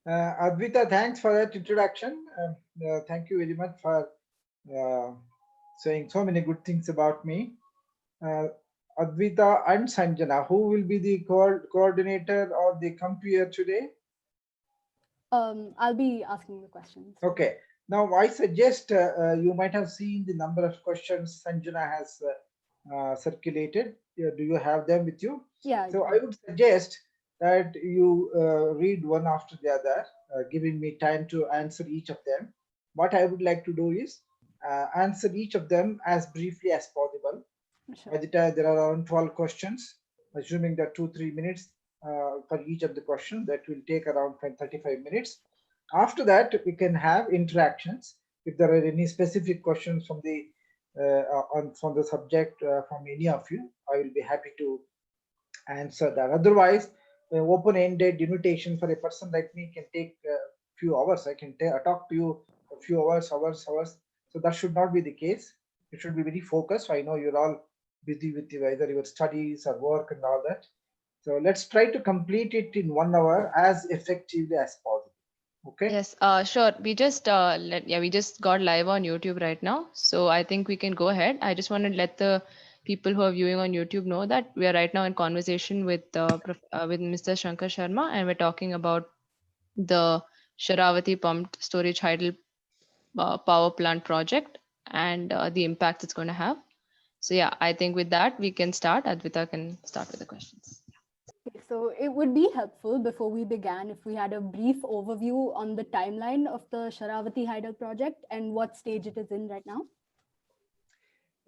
Advita, thanks for that introduction. Thank you very much for uh, saying so many good things about me. Uh, Advita and Sanjana, who will be the coordinator or the compeer today? I'll be asking the questions. Okay. Now, I suggest you might have seen the number of questions Sanjana has circulated. Do you have them with you? Yeah, I So do. I would suggest that you read one after the other, giving me time to answer each of them. What I would like to do is answer each of them as briefly as possible. By Sure. the time there are around 12 questions, assuming that 2-3 minutes for each of the questions, that will take around 35 minutes. After that, we can have interactions. If there are any specific questions from the from the subject from any of you, I will be happy to answer that. Otherwise, open-ended invitation for a person like me can take a few hours. I can talk to you a few hours. So that should not be the case. You should be very focused. I know you're all busy with either your studies or work and all that. So let's try to complete it in 1 hour as effectively as possible. Okay. Yes, sure. We just got live on YouTube right now, so I think we can go ahead. I just want to let the people who are viewing on YouTube know that we are right now in conversation with Mr. Shankar Sharma, and we're talking about the Sharavati pumped storage Hydel power plant project and the impact it's going to have. So yeah, I think with that we can start. Advita can start with the questions. Okay, so it would be helpful before we began if we had a brief overview on the timeline of the Sharavati Hydel project and what stage it is in right now.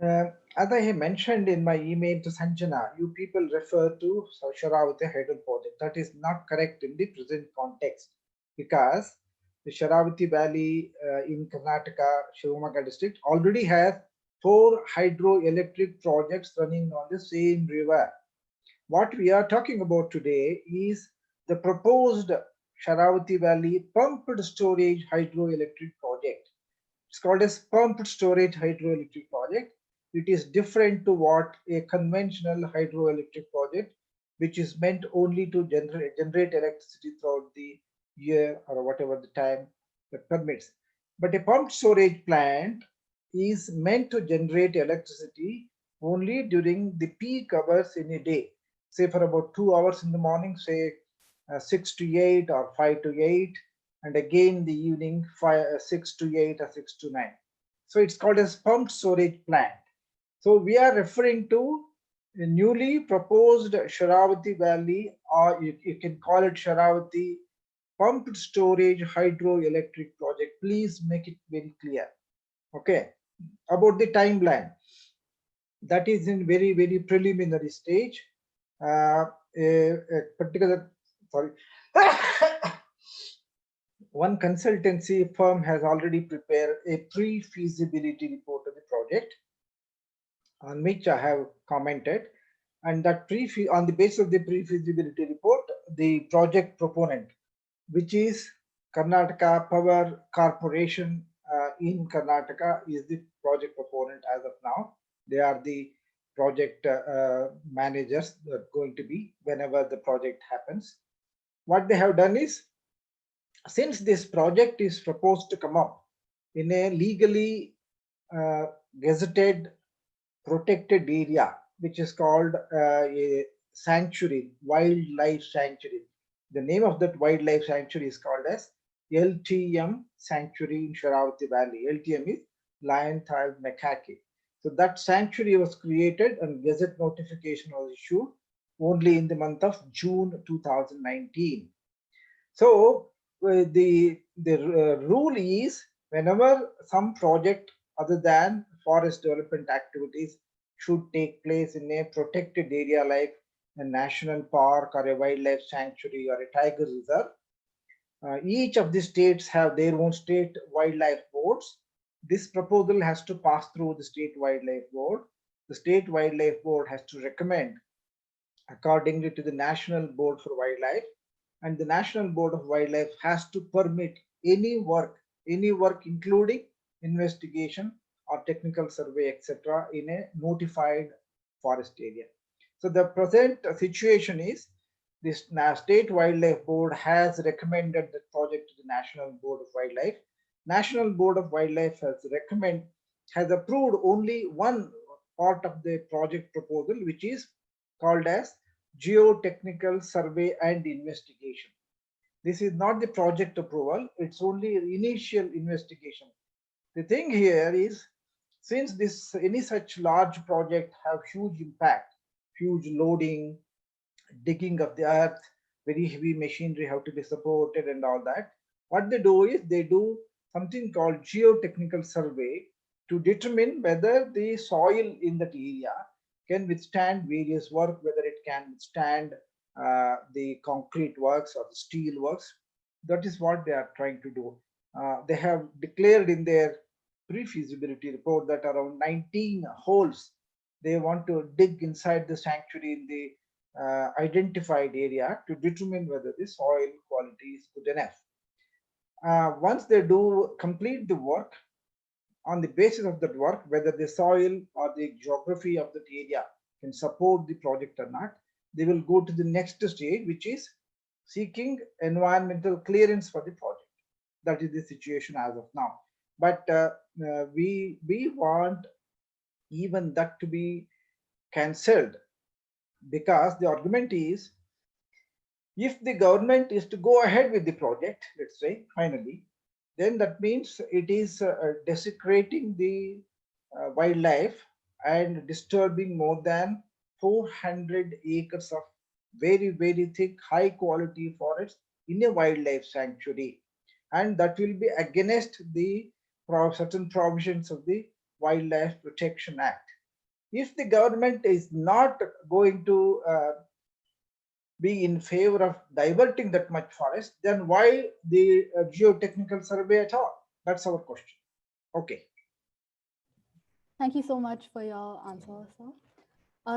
As I have mentioned in my email to Sanjana, you people refer to Sharavati Hydel project. That is not correct in the present context because the Sharavati Valley in Karnataka, Shivamogga district already has 4 hydroelectric projects running on the same river. What we are talking about today is the proposed Sharavati Valley pumped storage hydroelectric project. It's called as pumped storage hydroelectric project. It is different to what a conventional hydroelectric project, which is meant only to generate electricity throughout the year or whatever the time that permits. But a pumped storage plant is meant to generate electricity only during the peak hours in a day, say for about 2 hours in the morning, say 6 to 8 or 5 to 8, and again in the evening 6 to 8 or 6 to 9. So it's called as pumped storage plant. So we are referring to a newly proposed Sharavati Valley, or you can call it Sharavati pumped storage hydroelectric project. Please make it very clear. Okay. About the timeline, that is in very preliminary stage. A particular, sorry, one consultancy firm has already prepared a pre-feasibility report of the project on which I have commented, and that on the basis of the pre-feasibility report, the project proponent, which is Karnataka Power Corporation in Karnataka, is the project proponent as of now. They are the project managers that are going to be whenever the project happens. What they have done is, since this project is proposed to come up in a legally uh, gazetted protected area, which is called a sanctuary, wildlife sanctuary. The name of that wildlife sanctuary is called as LTM Sanctuary in Sharavati Valley. LTM is lion-tailed macaque. So that sanctuary was created and gazette notification was issued only in the month of June 2019. So the rule is, whenever some project other than forest development activities should take place in a protected area like a national park or a wildlife sanctuary or a tiger reserve, each of the states have their own state wildlife boards. This proposal has to pass through the state wildlife board. The state wildlife board has to recommend accordingly to the National Board for Wildlife, and the National Board of Wildlife has to permit any work including investigation or technical survey, etc., in a notified forest area. So the present situation is This State Wildlife Board has recommended the project to the National Board of Wildlife. National Board of Wildlife has approved only one part of the project proposal, which is called as geotechnical survey and investigation. This is not the project approval, it's only initial investigation. The thing here is, since this any such large project have huge impact, huge loading, digging of the earth, very heavy machinery have to be supported and all that. What they do is they do something called geotechnical survey to determine whether the soil in that area can withstand various work, whether it can withstand the concrete works or the steel works. That is what they are trying to do. They have declared in their pre-feasibility report that around 19 holes they want to dig inside the sanctuary in the identified area to determine whether the soil quality is good enough. Once they do complete the work, on the basis of that work, whether the soil or the geography of that area can support the project or not, they will go to the next stage, which is seeking environmental clearance for the project. That is the situation as of now. But we want even that to be cancelled, because the argument is, if the government is to go ahead with the project, let's say finally, then that means it is desecrating the wildlife and disturbing more than 400 acres of very thick high quality forest in a wildlife sanctuary, and that will be against the certain provisions of the Wildlife Protection Act. If the government is not going to be in favor of diverting that much forest, then why the geotechnical survey at all? That's our question. Okay. Thank you so much for your answer, sir.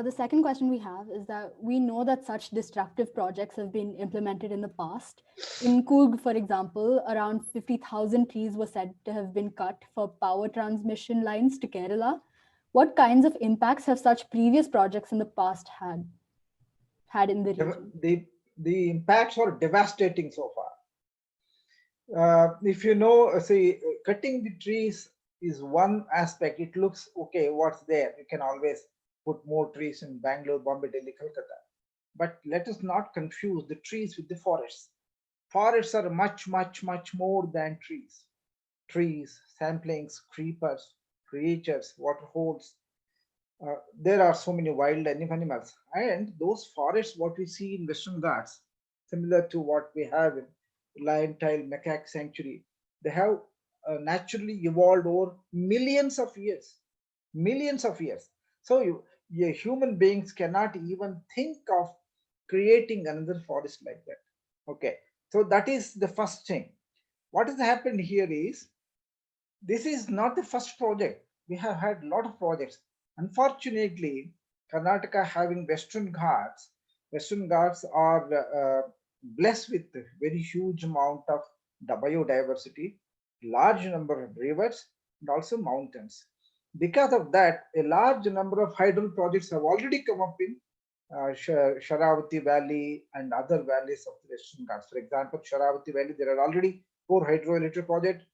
The second question we have is that we know that such destructive projects have been implemented in the past. In Coorg, for example, around 50,000 trees were said to have been cut for power transmission lines to Kerala. What kinds of impacts have such previous projects in the past had in the region? The impacts are devastating so far. If you know, see, cutting the trees is one aspect. It looks okay, what's there? You can always put more trees in Bangalore, Bombay, Delhi, Calcutta. But let us not confuse the trees with the forests. Forests are much more than trees. Trees, samplings, creepers, creatures, water holes. There are so many wild animals. And those forests, what we see in Western Ghats, similar to what we have in lion-tailed macaque sanctuary, they have naturally evolved over millions of years. Millions of years. So human beings cannot even think of creating another forest like that. Okay. So that is the first thing. What has happened here is, this is not the first project. We have had a lot of projects. Unfortunately, Karnataka having Western Ghats are blessed with a very huge amount of biodiversity, large number of rivers, and also mountains. Because of that, a large number of hydro projects have already come up in Sharavathi Valley and other valleys of the Western Ghats. For example, Sharavathi Valley, there are already 4 hydroelectric projects: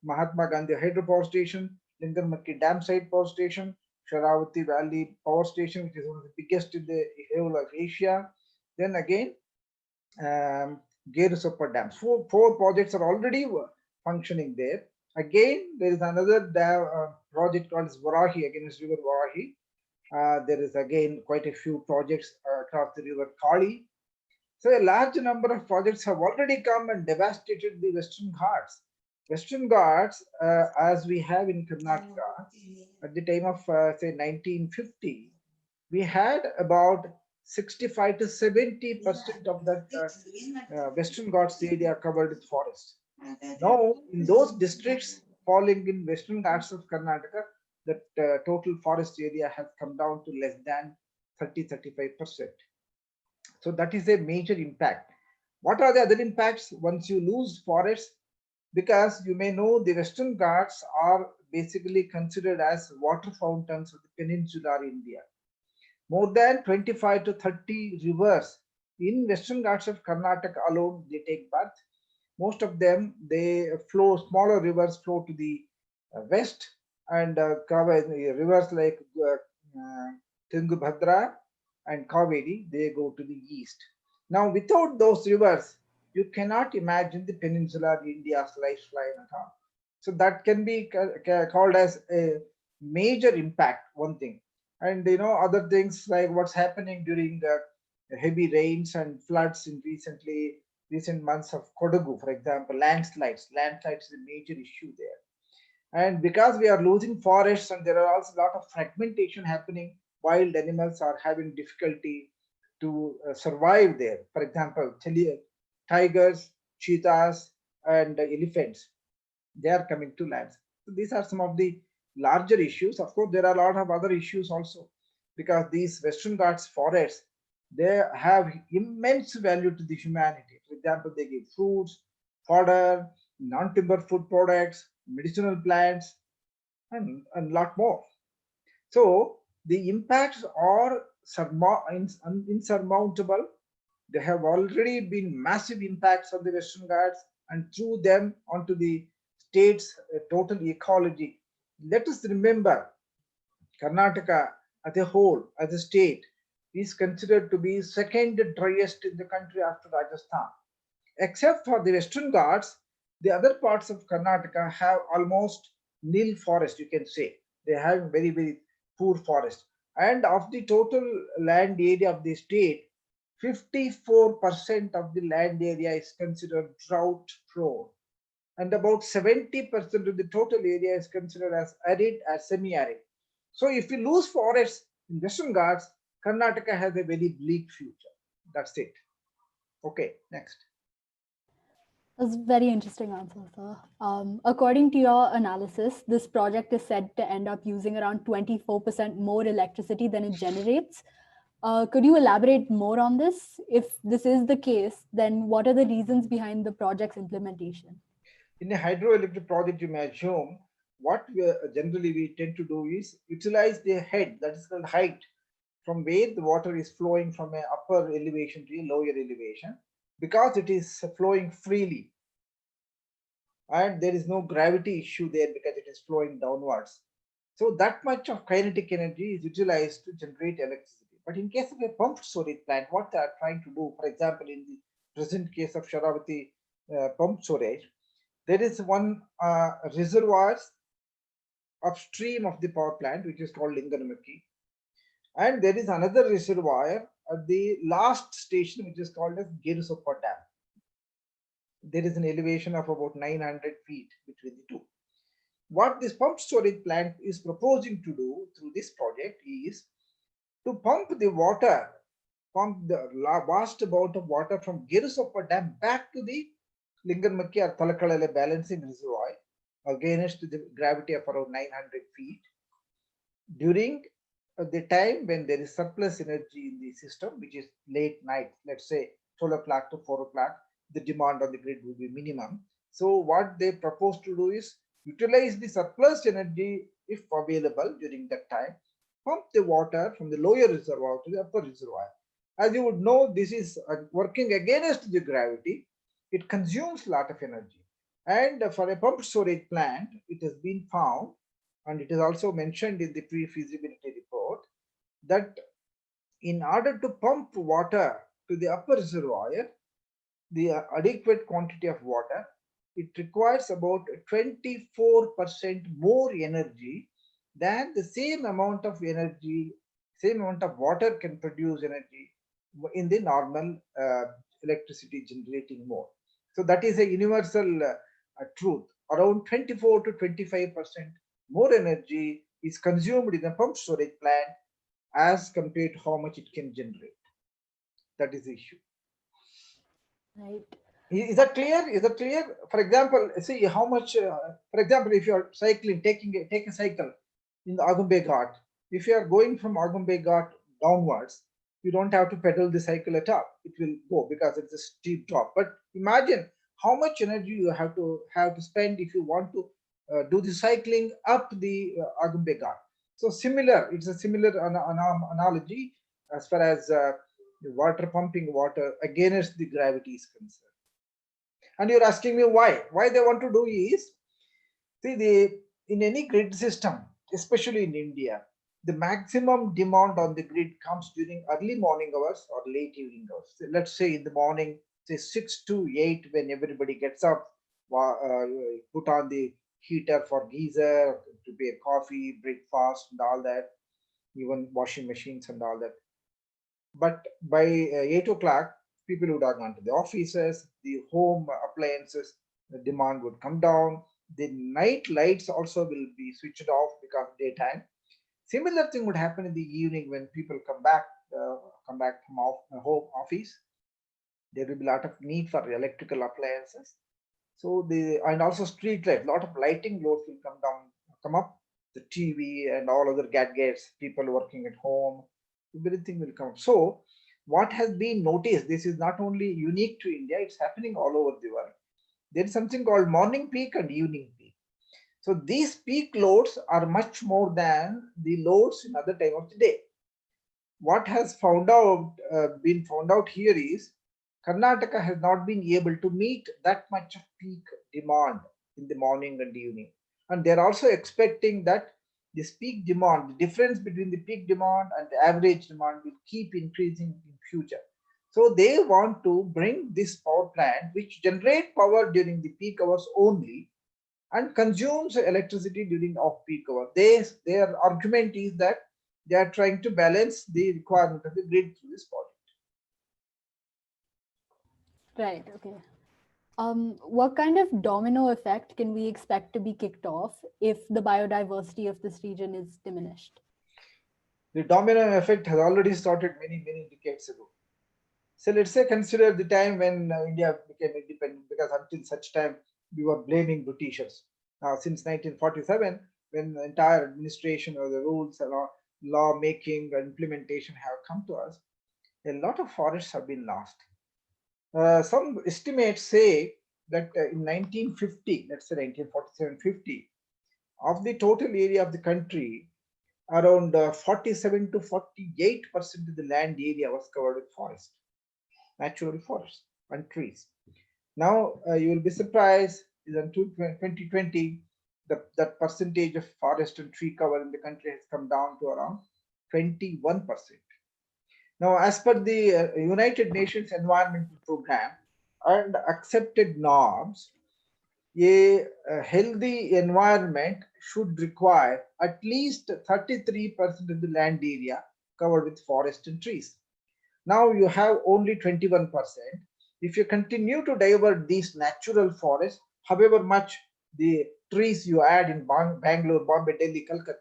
Mahatma Gandhi Hydro Power Station, Lingarmakki Dam Site Power Station, Sharavati Valley Power Station, which is one of the biggest in the whole of Asia. Then again, Geru Super Dams. Four projects are already functioning there. Again, there is another project called Varahi, against river Varahi. There is again quite a few projects across the river Kali. So a large number of projects have already come and devastated the Western Ghats. Western Ghats, as we have in Karnataka, at the time of say 1950, we had about 65 to 70% of that Western Ghats area covered with forest. Now, in those districts falling in Western Ghats of Karnataka, that total forest area has come down to less than 30-35%. So that is a major impact. What are the other impacts once you lose forests? Because you may know, the Western Ghats are basically considered as water fountains of the peninsular India. More than 25 to 30 rivers In Western Ghats of Karnataka alone, they take birth. Most of them, they flow, smaller rivers flow to the west, and rivers like Tungabhadra and Kaveri, they go to the east. Now, without those rivers, you cannot imagine the peninsular India's lifeline at all. So that can be called as a major impact, one thing. And other things like what's happening during heavy rains and floods in recent months of Kodagu, for example, landslides. Landslides is a major issue there. And because we are losing forests and there are also a lot of fragmentation happening, wild animals are having difficulty to survive there. For example, tigers, cheetahs, and elephants, they are coming to lands. So these are some of the larger issues. Of course, there are a lot of other issues also, because these Western Ghats forests, they have immense value to the humanity. For example, they give fruits, fodder, non-timber food products, medicinal plants, and a lot more. So the impacts are insurmountable. There have already been massive impacts on the Western Ghats and through them onto the state's total ecology. Let us remember, Karnataka as a whole, as a state, is considered to be second driest in the country after Rajasthan. Except for the Western Ghats, the other parts of Karnataka have almost nil forest, you can say. They have very, very poor forest. And of the total land area of the state, 54% of the land area is considered drought prone. And about 70% of the total area is considered as arid or semi arid. So if we lose forests in Western Ghats, Karnataka has a very bleak future. That's it. Okay, next. That's a very interesting answer, sir. According to your analysis, this project is said to end up using around 24% more electricity than it generates. Could you elaborate more on this? If this is the case, then what are the reasons behind the project's implementation? In a hydroelectric project, you may assume what generally we tend to do is utilize the head, that is called height, from where the water is flowing from an upper elevation to a lower elevation, because it is flowing freely and there is no gravity issue there because it is flowing downwards. So that much of kinetic energy is utilized to generate electricity. But in case of a pumped storage plant, what they are trying to do, for example, in the present case of Sharavathi pumped storage, there is one reservoir upstream of the power plant, which is called Linganamaki, and there is another reservoir at the last station, which is called as Gerusoppa Dam. There is an elevation of about 900 feet between the two. What this pumped storage plant is proposing to do through this project is to pump the water, pump the vast amount of water from Gerusoppa Dam back to the Linganmakki or Talakalale balancing reservoir against the gravity of around 900 feet during the time when there is surplus energy in the system, which is late night, let's say 12 o'clock to 4 o'clock, the demand on the grid will be minimum. So what they propose to do is utilize the surplus energy if available during that time, pump the water from the lower reservoir to the upper reservoir. As you would know, this is working against the gravity. It consumes a lot of energy. And for a pumped storage plant, it has been found, and it is also mentioned in the pre-feasibility report, that in order to pump water to the upper reservoir, the adequate quantity of water, it requires about 24% more energy than the same amount of energy, same amount of water can produce energy in the normal electricity generating mode. So that is a universal truth. Around 24 to 25% more energy is consumed in a pump storage plant as compared to how much it can generate. That is the issue. Right. Is that clear? Is that clear? For example, see how much. For example, if you are cycling, take a cycle in the Agumbe Ghat. If you are going from Agumbe Ghat downwards, you don't have to pedal the cycle at all. It will go because it's a steep drop. But imagine how much energy you have to spend if you want to do the cycling up the Agumbe Ghat. So similar, it's a similar analogy as far as the water pumping water against the gravity is concerned. And you're asking me why? Why they want to do is, see, in any grid system, especially in India, the maximum demand on the grid comes during early morning hours or late evening hours. So let's say in the morning, say 6 to 8, when everybody gets up, put on the heater for geyser, prepare coffee, breakfast, and all that, even washing machines and all that. But by 8 o'clock, people would have gone to the offices, the home appliances, the demand would come down. The night lights also will be switched off because daytime. Similar thing would happen in the evening when people come back from home office. There will be a lot of need for electrical appliances. So and also street light, lot of lighting loads will come up. The TV and all other gadgets, people working at home, everything will come. So what has been noticed, this is not only unique to India, it's happening all over the world. There is something called morning peak and evening peak. So these peak loads are much more than the loads in other time of the day. What has been found out here is Karnataka has not been able to meet that much of peak demand in the morning and evening. And they're also expecting that this peak demand, the difference between the peak demand and the average demand will keep increasing in future. So they want to bring this power plant which generate power during the peak hours only and consumes electricity during off-peak hour. Their argument is that they are trying to balance the requirement of the grid through this project. Right. Okay. What kind of domino effect can we expect to be kicked off if the biodiversity of this region is diminished? The domino effect has already started many decades ago. So let's say consider the time when India became independent, because until such time we were blaming Britishers. Now since 1947, when the entire administration of the rules and law making and implementation have come to us, a lot of forests have been lost. Some estimates say that in 1950, let's say 1947-50, of the total area of the country, around 47 to 48% of the land area was covered with forest, natural forests and trees. Now you will be surprised is until 2020, that percentage of forest and tree cover in the country has come down to around 21%. Now, as per the United Nations Environmental Program and accepted norms, a healthy environment should require at least 33% of the land area covered with forest and trees. Now you have only 21%. If you continue to divert these natural forests, however much the trees you add in Bangalore, Bombay, Delhi, Calcutta,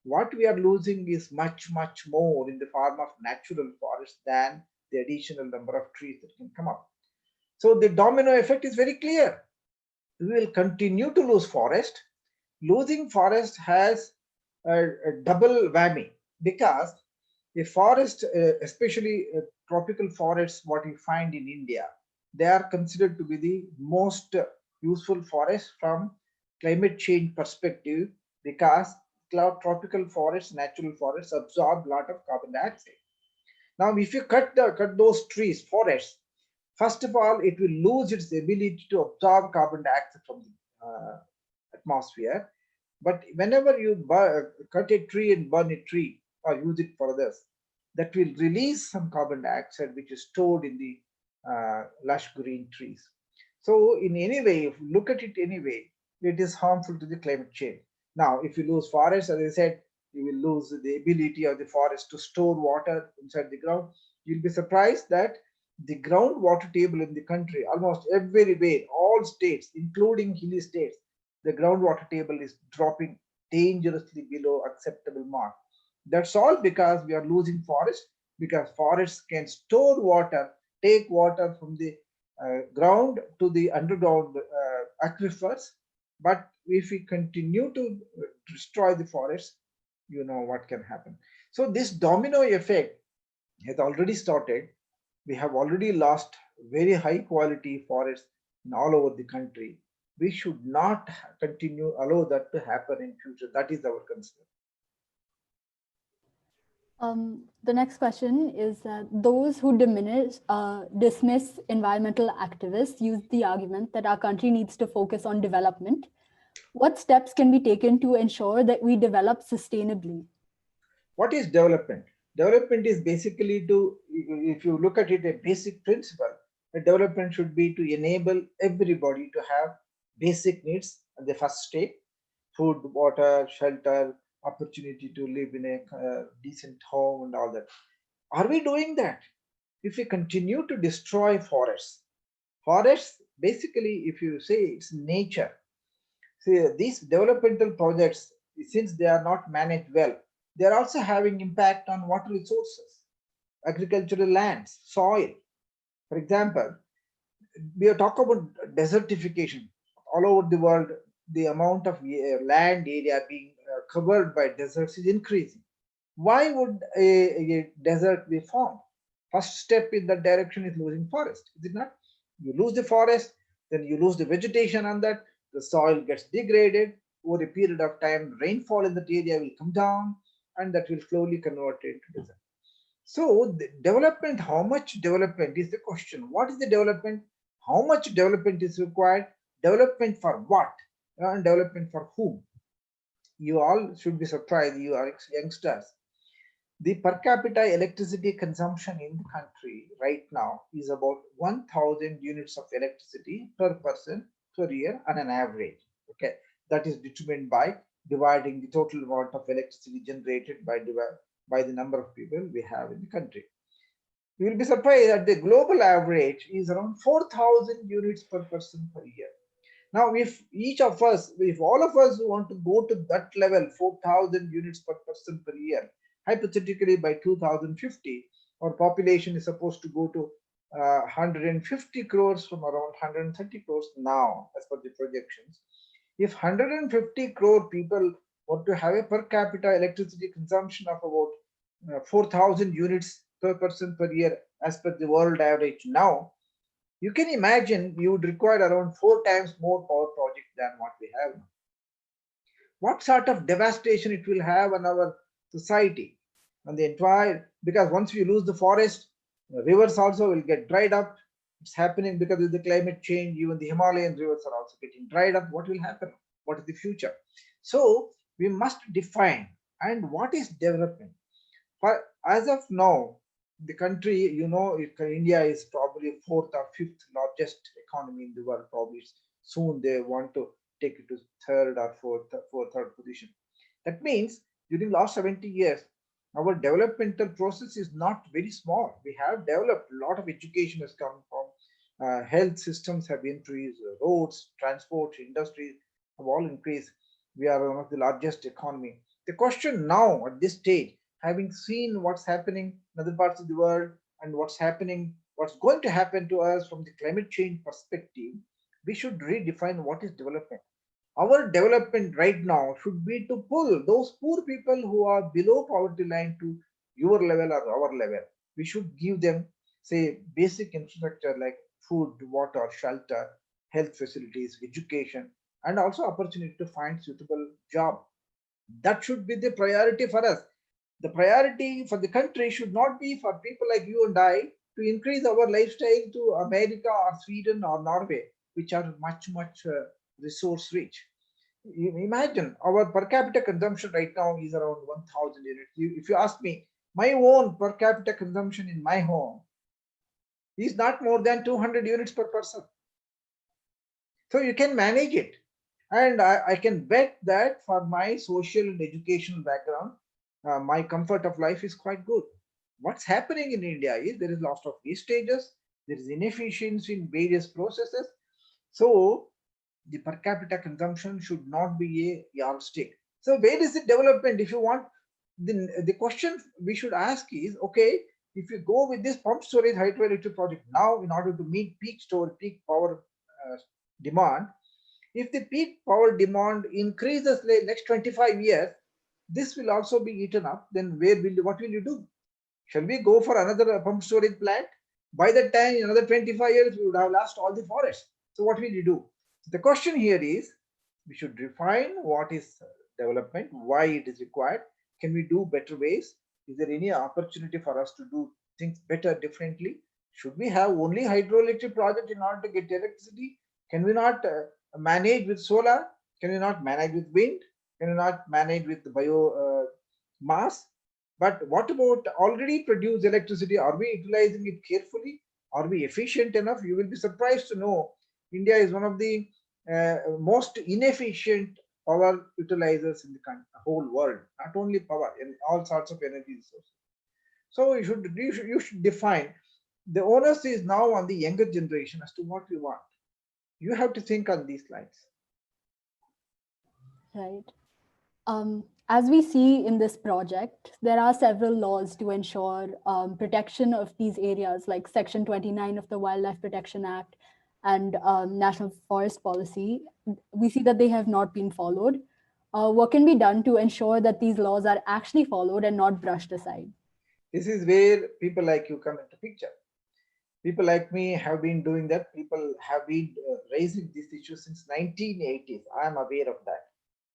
what we are losing is much more in the form of natural forest than the additional number of trees that can come up. So the domino effect is very clear. We will continue to lose forest. Losing forest has a double whammy, because a forest, especially tropical forests, what you find in India, they are considered to be the most useful forest from climate change perspective, because tropical forests, natural forests absorb a lot of carbon dioxide. Now, if you cut those trees, forests, first of all, it will lose its ability to absorb carbon dioxide from the atmosphere. But whenever you cut a tree and burn a tree or use it for others, that will release some carbon dioxide which is stored in the lush green trees. So in any way, if you look at it anyway, it is harmful to the climate change. Now, if you lose forests, as I said, you will lose the ability of the forest to store water inside the ground. You'll be surprised that the groundwater table in the country, almost everywhere, all states, including hilly states, the groundwater table is dropping dangerously below acceptable mark. That's all because we are losing forests, because forests can store water, take water from the ground to the underground aquifers. But if we continue to destroy the forests, you know what can happen. So this domino effect has already started. We have already lost very high quality forests in all over the country. We should not continue allow that to happen in future. That is our concern. The next question is that those who dismiss environmental activists use the argument that our country needs to focus on development. What steps can be taken to ensure that we develop sustainably? What is development? Development is basically to, if you look at it, a basic principle, the development should be to enable everybody to have basic needs at the first step: food, water, shelter, opportunity to live in a decent home and all that. Are we doing that? If we continue to destroy forests basically, if you say it's nature, see, these developmental projects, since they are not managed well, they are also having impact on water resources, agricultural lands, soil. For example, we are talking about desertification all over the world. The amount of land area being covered by deserts is increasing. Why would a desert be formed? First step in that direction is losing forest, is it not? You lose the forest, then you lose the vegetation on that, the soil gets degraded. Over a period of time, rainfall in that area will come down, and that will slowly convert it to desert. So, the development, how much development is the question? What is the development? How much development is required? Development for what? And development for whom? You all should be surprised, you are youngsters. The per capita electricity consumption in the country right now is about 1000 units of electricity per person per year on an average. Okay, that is determined by dividing the total amount of electricity generated by the number of people we have in the country. You will be surprised that the global average is around 4000 units per person per year. Now, if each of us, if all of us want to go to that level, 4,000 units per person per year, hypothetically by 2050, our population is supposed to go to 150 crores from around 130 crores now, as per the projections. If 150 crore people want to have a per capita electricity consumption of about 4,000 units per person per year, as per the world average now, you can imagine you would require around 4 times more power projects than what we have now. What sort of devastation it will have on our society, on the entire, because once we lose the forest, the rivers also will get dried up. It's happening because of the climate change. Even the Himalayan rivers are also getting dried up. What will happen? What is the future? So we must define, and what is development? For as of now, the country, India is probably fourth or fifth largest economy in the world. Probably soon they want to take it to third or third position. That means during last 70 years, our developmental process is not very small. We have developed a lot of education has come from health systems have increased, roads, transport, industries have all increased. We are one of the largest economy. The question now at this stage, having seen what's happening in other parts of the world and what's going to happen to us from the climate change perspective, we should redefine what is development. Our development right now should be to pull those poor people who are below poverty line to your level or our level. We should give them, say, basic infrastructure like food, water, shelter, health facilities, education, and also opportunity to find suitable job. That should be the priority for us. The priority for the country should not be for people like you and I to increase our lifestyle to America or Sweden or Norway, which are much resource rich. You imagine our per capita consumption right now is around 1000 units. If you ask me, my own per capita consumption in my home is not more than 200 units per person. So you can manage it. And I can bet that for my social and educational background, my comfort of life is quite good. What's happening in India is there is lots of wastages, there is inefficiency in various processes. So the per capita consumption should not be a yardstick. So where is the development? If you want, the question we should ask is, okay, if you go with this pump storage hydroelectric project now in order to meet peak power demand, if the peak power demand increases like next 25 years, this will also be eaten up. Then what will you do? Shall we go for another pump storage plant? By that time, in another 25 years, we would have lost all the forest. So what will you do? The question here is, we should define what is development, why it is required. Can we do better ways? Is there any opportunity for us to do things better, differently? Should we have only hydroelectric project in order to get electricity? Can we not manage with solar? Can we not manage with wind? Can we not manage with bio mass? But what about already produced electricity? Are we utilizing it carefully? Are we efficient enough? You will be surprised to know India is one of the most inefficient power utilizers in the whole world. Not only power, in all sorts of energy resources. So you should define. The onus is now on the younger generation as to what we want. You have to think on these lines. Right. As we see in this project, there are several laws to ensure protection of these areas, like Section 29 of the Wildlife Protection Act and National Forest Policy. We see that they have not been followed. What can be done to ensure that these laws are actually followed and not brushed aside? This is where people like you come into picture. People like me have been doing that. People have been raising this issue since 1980s. I am aware of that.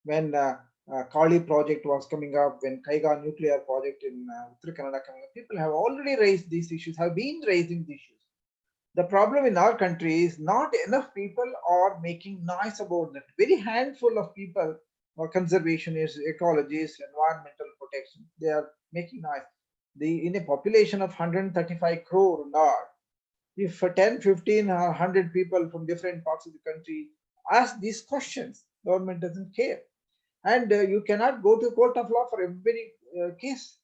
When Kali project was coming up, when Kaiga nuclear project in Uttara Kannada coming up, people have already raised these issues, have been raising these issues. The problem in our country is not enough people are making noise about that. Very handful of people, or conservationists, ecologists, environmental protection, they are making noise. In a population of 135 crore Lord, if 10, 15, or 100 people from different parts of the country ask these questions, government doesn't care. And you cannot go to court of law for every case.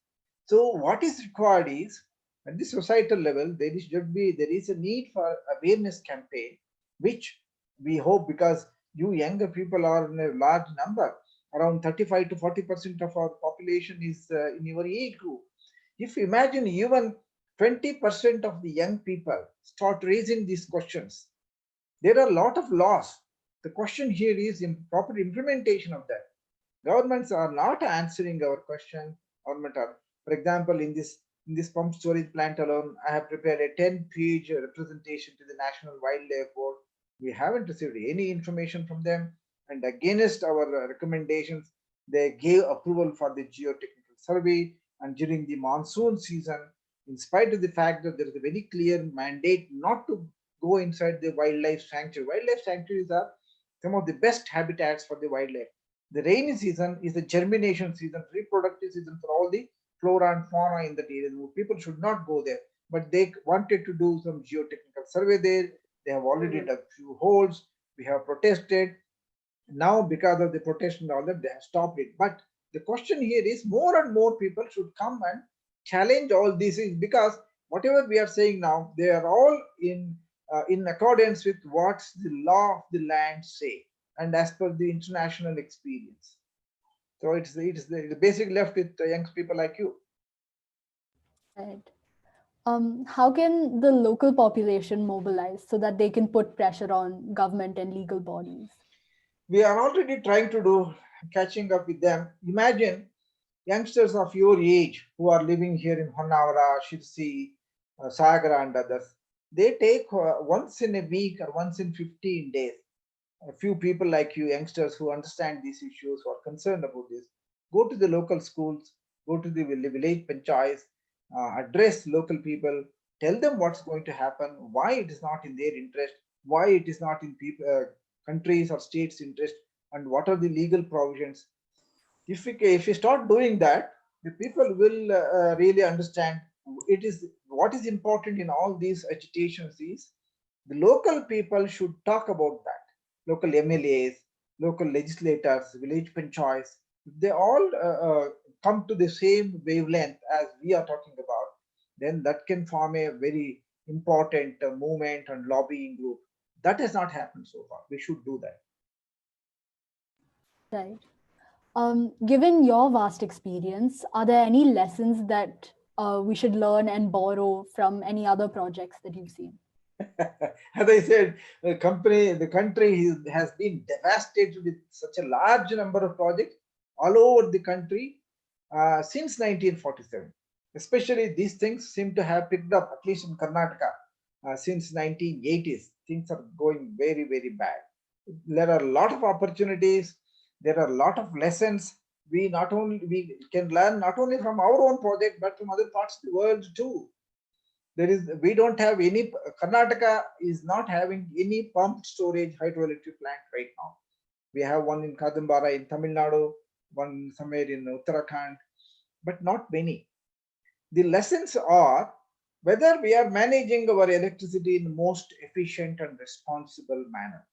So what is required is, at the societal level, there is a need for awareness campaign, which we hope, because you younger people are in a large number, around 35 to 40% of our population is in your age group. If you imagine even 20% of the young people start raising these questions, there are a lot of laws. The question here is in proper implementation of that. Governments are not answering our question. Government are, for example, in this pump storage plant alone, I have prepared a 10-page representation to the National Wildlife Board. We haven't received any information from them, and against our recommendations, they gave approval for the geotechnical survey. And during the monsoon season, in spite of the fact that there is a very clear mandate not to go inside the wildlife sanctuary. Wildlife sanctuaries are some of the best habitats for the wildlife. The rainy season is the germination season, reproductive season for all the flora and fauna in that area. People should not go there, but they wanted to do some geotechnical survey there. They have already dug a few holes. We have protested. Now, because of the protest and all that, they have stopped it. But the question here is, more and more people should come and challenge all these things, because whatever we are saying now, they are all in accordance with what the law of the land say and as per the international experience. So it's the basic left with the young people like you. Right. How can the local population mobilize so that they can put pressure on government and legal bodies? We are already trying to do, catching up with them. Imagine youngsters of your age who are living here in Honnavara, Shirsi, Sagara and others. They take once in a week or once in 15 days, a few people like you, youngsters who understand these issues, who are concerned about this, go to the local schools, go to the village panchayats, address local people, tell them what's going to happen, why it is not in their interest, why it is not in people, countries or states' interest, and what are the legal provisions. If we start doing that, the people will really understand. It is what is important in all these agitations is the local people should talk about that. Local MLAs, local legislators, village panchayats, they all come to the same wavelength as we are talking about, then that can form a very important movement and lobbying group. That has not happened so far. We should do that. Right. Given your vast experience, are there any lessons that we should learn and borrow from any other projects that you've seen? As I said, the country has been devastated with such a large number of projects all over the country since 1947. Especially these things seem to have picked up, at least in Karnataka, since 1980s. Things are going very, very bad. There are a lot of opportunities. There are a lot of lessons. we can learn not only from our own project but from other parts of the world too. We don't have any, Karnataka is not having any pumped storage hydroelectric plant right now. We have one in Kadambara in Tamil Nadu, one somewhere in Uttarakhand, but not many. The lessons are whether we are managing our electricity in the most efficient and responsible manner.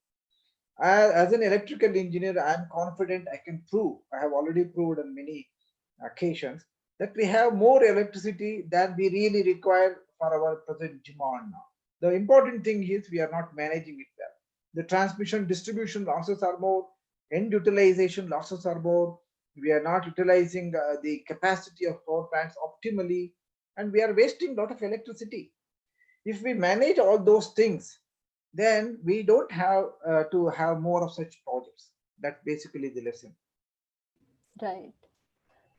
As an electrical engineer, I am confident I can prove, I have already proved on many occasions, that we have more electricity than we really require for our present demand now. The important thing is we are not managing it well. The transmission distribution losses are more, end utilization losses are more, we are not utilizing the capacity of power plants optimally, and we are wasting a lot of electricity. If we manage all those things, then we don't have to have more of such projects. That's basically the lesson. Right.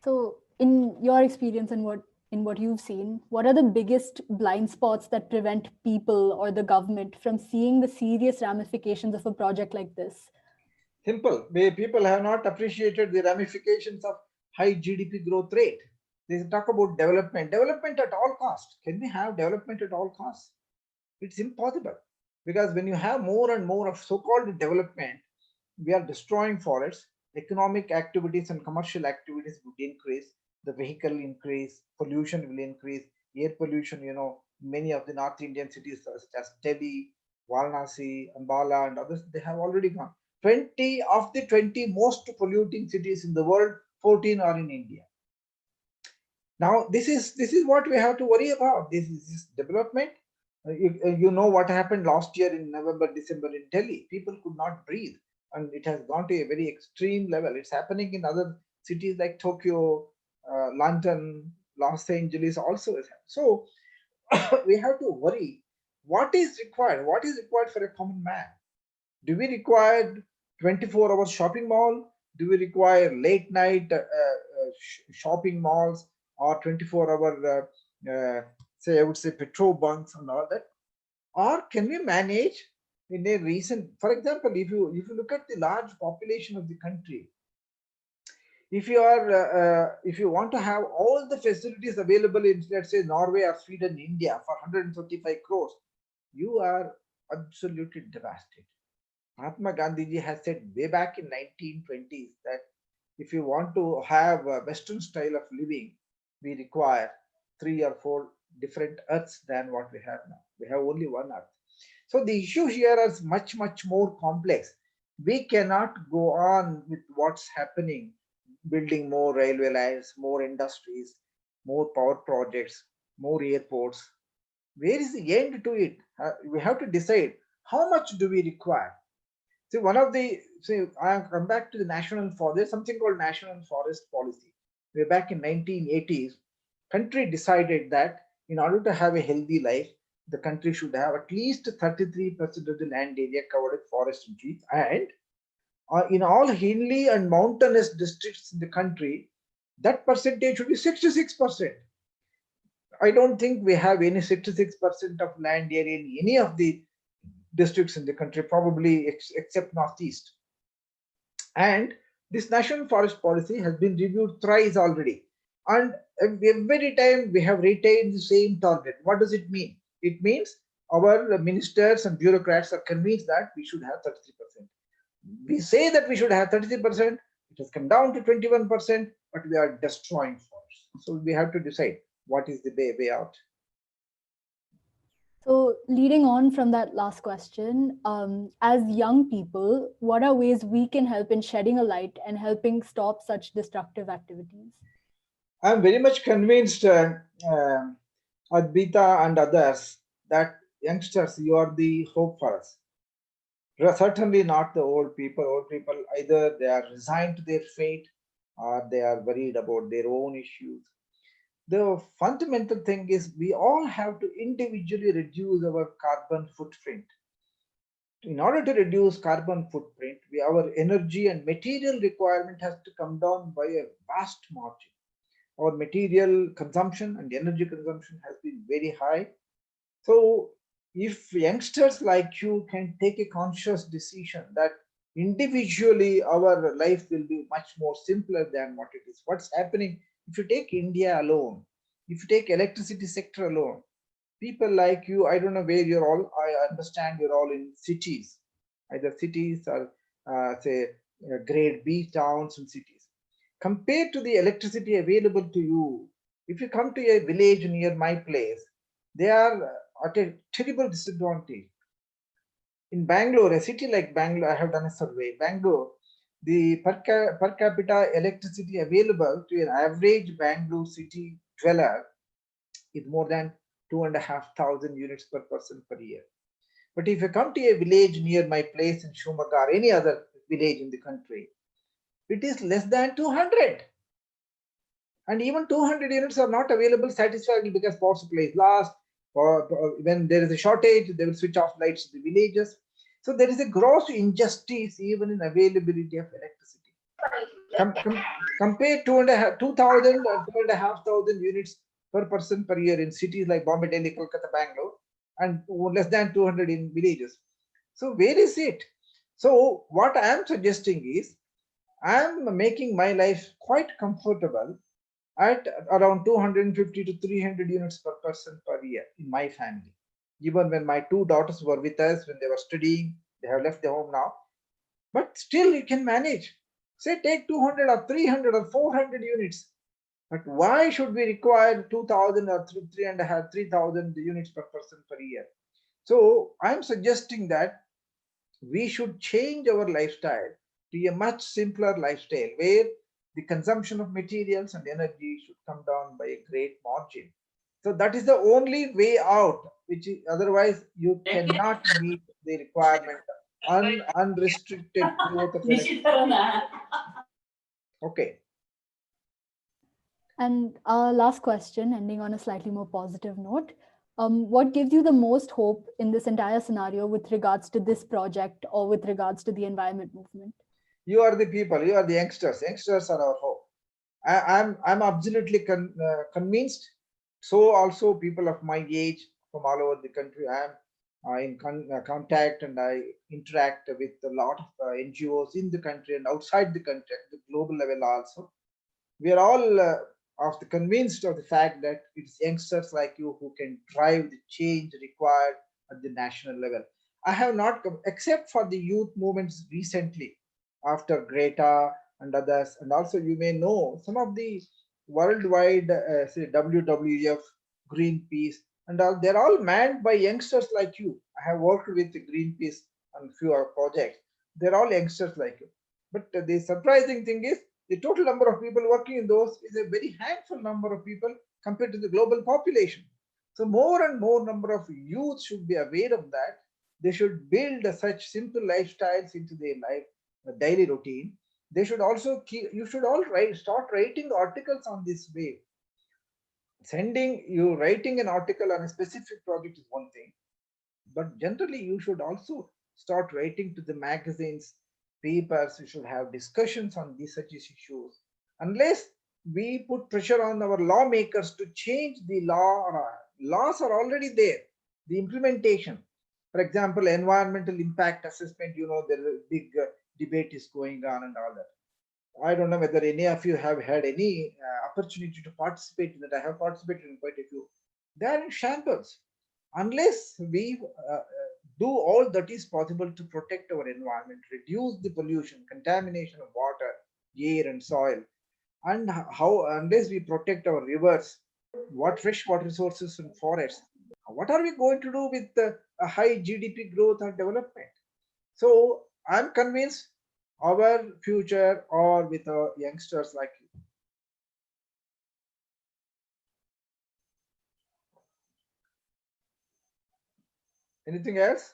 So, in your experience and what you've seen, what are the biggest blind spots that prevent people or the government from seeing the serious ramifications of a project like this? Simple. People have not appreciated the ramifications of high GDP growth rate. They talk about development. Development at all costs. Can we have development at all costs? It's impossible. Because when you have more and more of so-called development, we are destroying forests, economic activities and commercial activities would increase, the vehicle increase, pollution will increase, air pollution, many of the North Indian cities such as Delhi, Varanasi, Ambala and others, they have already gone. 20 of the 20 most polluting cities in the world, 14 are in India. Now, this is what we have to worry about. This is development. You know what happened last year in November, December in Delhi. People could not breathe, and it has gone to a very extreme level. It's happening in other cities like Tokyo, London, Los Angeles also. So we have to worry what is required. What is required for a common man? Do we require 24-hour shopping mall? Do we require late night shopping malls or 24-hour, say, I would say, petrol bunks and all that? Or can we manage in a recent, for example, if you look at the large population of the country, if you want to have all the facilities available in, let's say, Norway or Sweden, India for 135 crores, you are absolutely devastated. Mahatma Gandhiji has said way back in 1920s that if you want to have a Western style of living, we require 3 or 4 different earths than what we have now. We have only one earth. So the issue here is much, much more complex. We cannot go on with what's happening, building more railway lines, more industries, more power projects, more airports. Where is the end to it? We have to decide how much do we require. See, I come back to the national forest. There's something called national forest policy. Way back in 1980s, country decided that in order to have a healthy life, the country should have at least 33% of the land area covered with forest and trees. And in all hilly and mountainous districts in the country, that percentage should be 66%. I don't think we have any 66% of land area in any of the districts in the country, probably except Northeast. And this national forest policy has been reviewed thrice already. And every time we have retained the same target. What does it mean? It means our ministers and bureaucrats are convinced that we should have 33%. We say that we should have 33%, it has come down to 21%, but we are destroying forests. So we have to decide what is the way out. So, leading on from that last question, as young people, what are ways we can help in shedding a light and helping stop such destructive activities? I'm very much convinced, Adbita and others, that youngsters, you are the hope for us. Certainly not the old people. Old people, either they are resigned to their fate or they are worried about their own issues. The fundamental thing is we all have to individually reduce our carbon footprint. In order to reduce carbon footprint, our energy and material requirement has to come down by a vast margin. Our material consumption and energy consumption has been very high. So if youngsters like you can take a conscious decision that Individually, our life will be much more simpler than what it is. What's happening, if you take India alone, if you take electricity sector alone, people like you, I don't know where you're all, I understand you're all in cities, either cities or say grade B towns and cities. Compared to the electricity available to you, if you come to a village near my place, they are at a terrible disadvantage. In Bangalore, a city like Bangalore, I have done a survey. Bangalore, the per capita electricity available to an average Bangalore city dweller is more than 2,500 units per person per year. But if you come to a village near my place in Shumaga or any other village in the country, it is less than 200. And even 200 units are not available satisfactorily because power supply is lost, or when there is a shortage, they will switch off lights in the villages. So there is a gross injustice even in availability of electricity. Compare 2,500 units per person per year in cities like Bombay, Delhi, Kolkata, Bangalore, and less than 200 in villages. So where is it? So what I am suggesting is, I am making my life quite comfortable at around 250 to 300 units per person per year in my family. Even when my two daughters were with us, when they were studying, they have left the home now, but still you can manage. Say take 200 or 300 or 400 units. But why should we require 2,000 or 3,000 units per person per year? So I'm suggesting that we should change our lifestyle to a much simpler lifestyle where the consumption of materials and energy should come down by a great margin. So that is the only way out, which is, otherwise you cannot meet the requirement of unrestricted growth of electricity. Okay. And our last question, ending on a slightly more positive note. What gives you the most hope in this entire scenario with regards to this project or with regards to the environment movement? You are the people, you are the youngsters. Youngsters are our hope. I'm absolutely convinced. So also people of my age from all over the country, I am in contact and I interact with a lot of NGOs in the country and outside the country at the global level also. We are all of the convinced of the fact that it's youngsters like you who can drive the change required at the national level. I have not except for the youth movements recently after Greta and others, and also you may know some of the worldwide say WWF, Greenpeace, and all, they're all manned by youngsters like you. I have worked with Greenpeace on few projects. They're all youngsters like you. But the surprising thing is the total number of people working in those is a very handful number of people compared to the global population. So more and more number of youth should be aware of that. They should build such simple lifestyles into their life, daily routine. They should also keep, you should all start writing articles on this way. Sending you writing an article on a specific project is one thing, but generally you should also start writing to the magazines, papers. You should have discussions on these such issues. Unless we put pressure on our lawmakers to change the law, laws are already there. The implementation, for example, environmental impact assessment, you know, there is a big debate is going on and all that. I don't know whether any of you have had any opportunity to participate in that. I have participated in quite a few. They are in shambles. Unless we do all that is possible to protect our environment, reduce the pollution, contamination of water, air, and soil, and how unless we protect our rivers, what fresh water resources and forests, what are we going to do with a high GDP growth or development? So I'm convinced our future or with our youngsters like you. Anything else?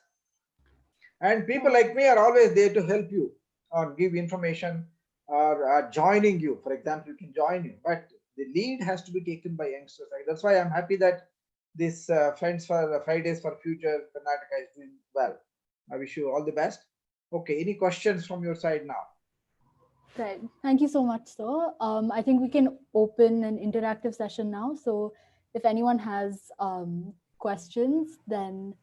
And people like me are always there to help you or give information or joining you. For example, you can join you, but the lead has to be taken by youngsters. Right? That's why I'm happy that this Friends for Fridays for Future Karnataka is doing well. I wish you all the best. Okay, any questions from your side now? Right. Thank you so much, sir. I think we can open an interactive session now. So if anyone has questions, then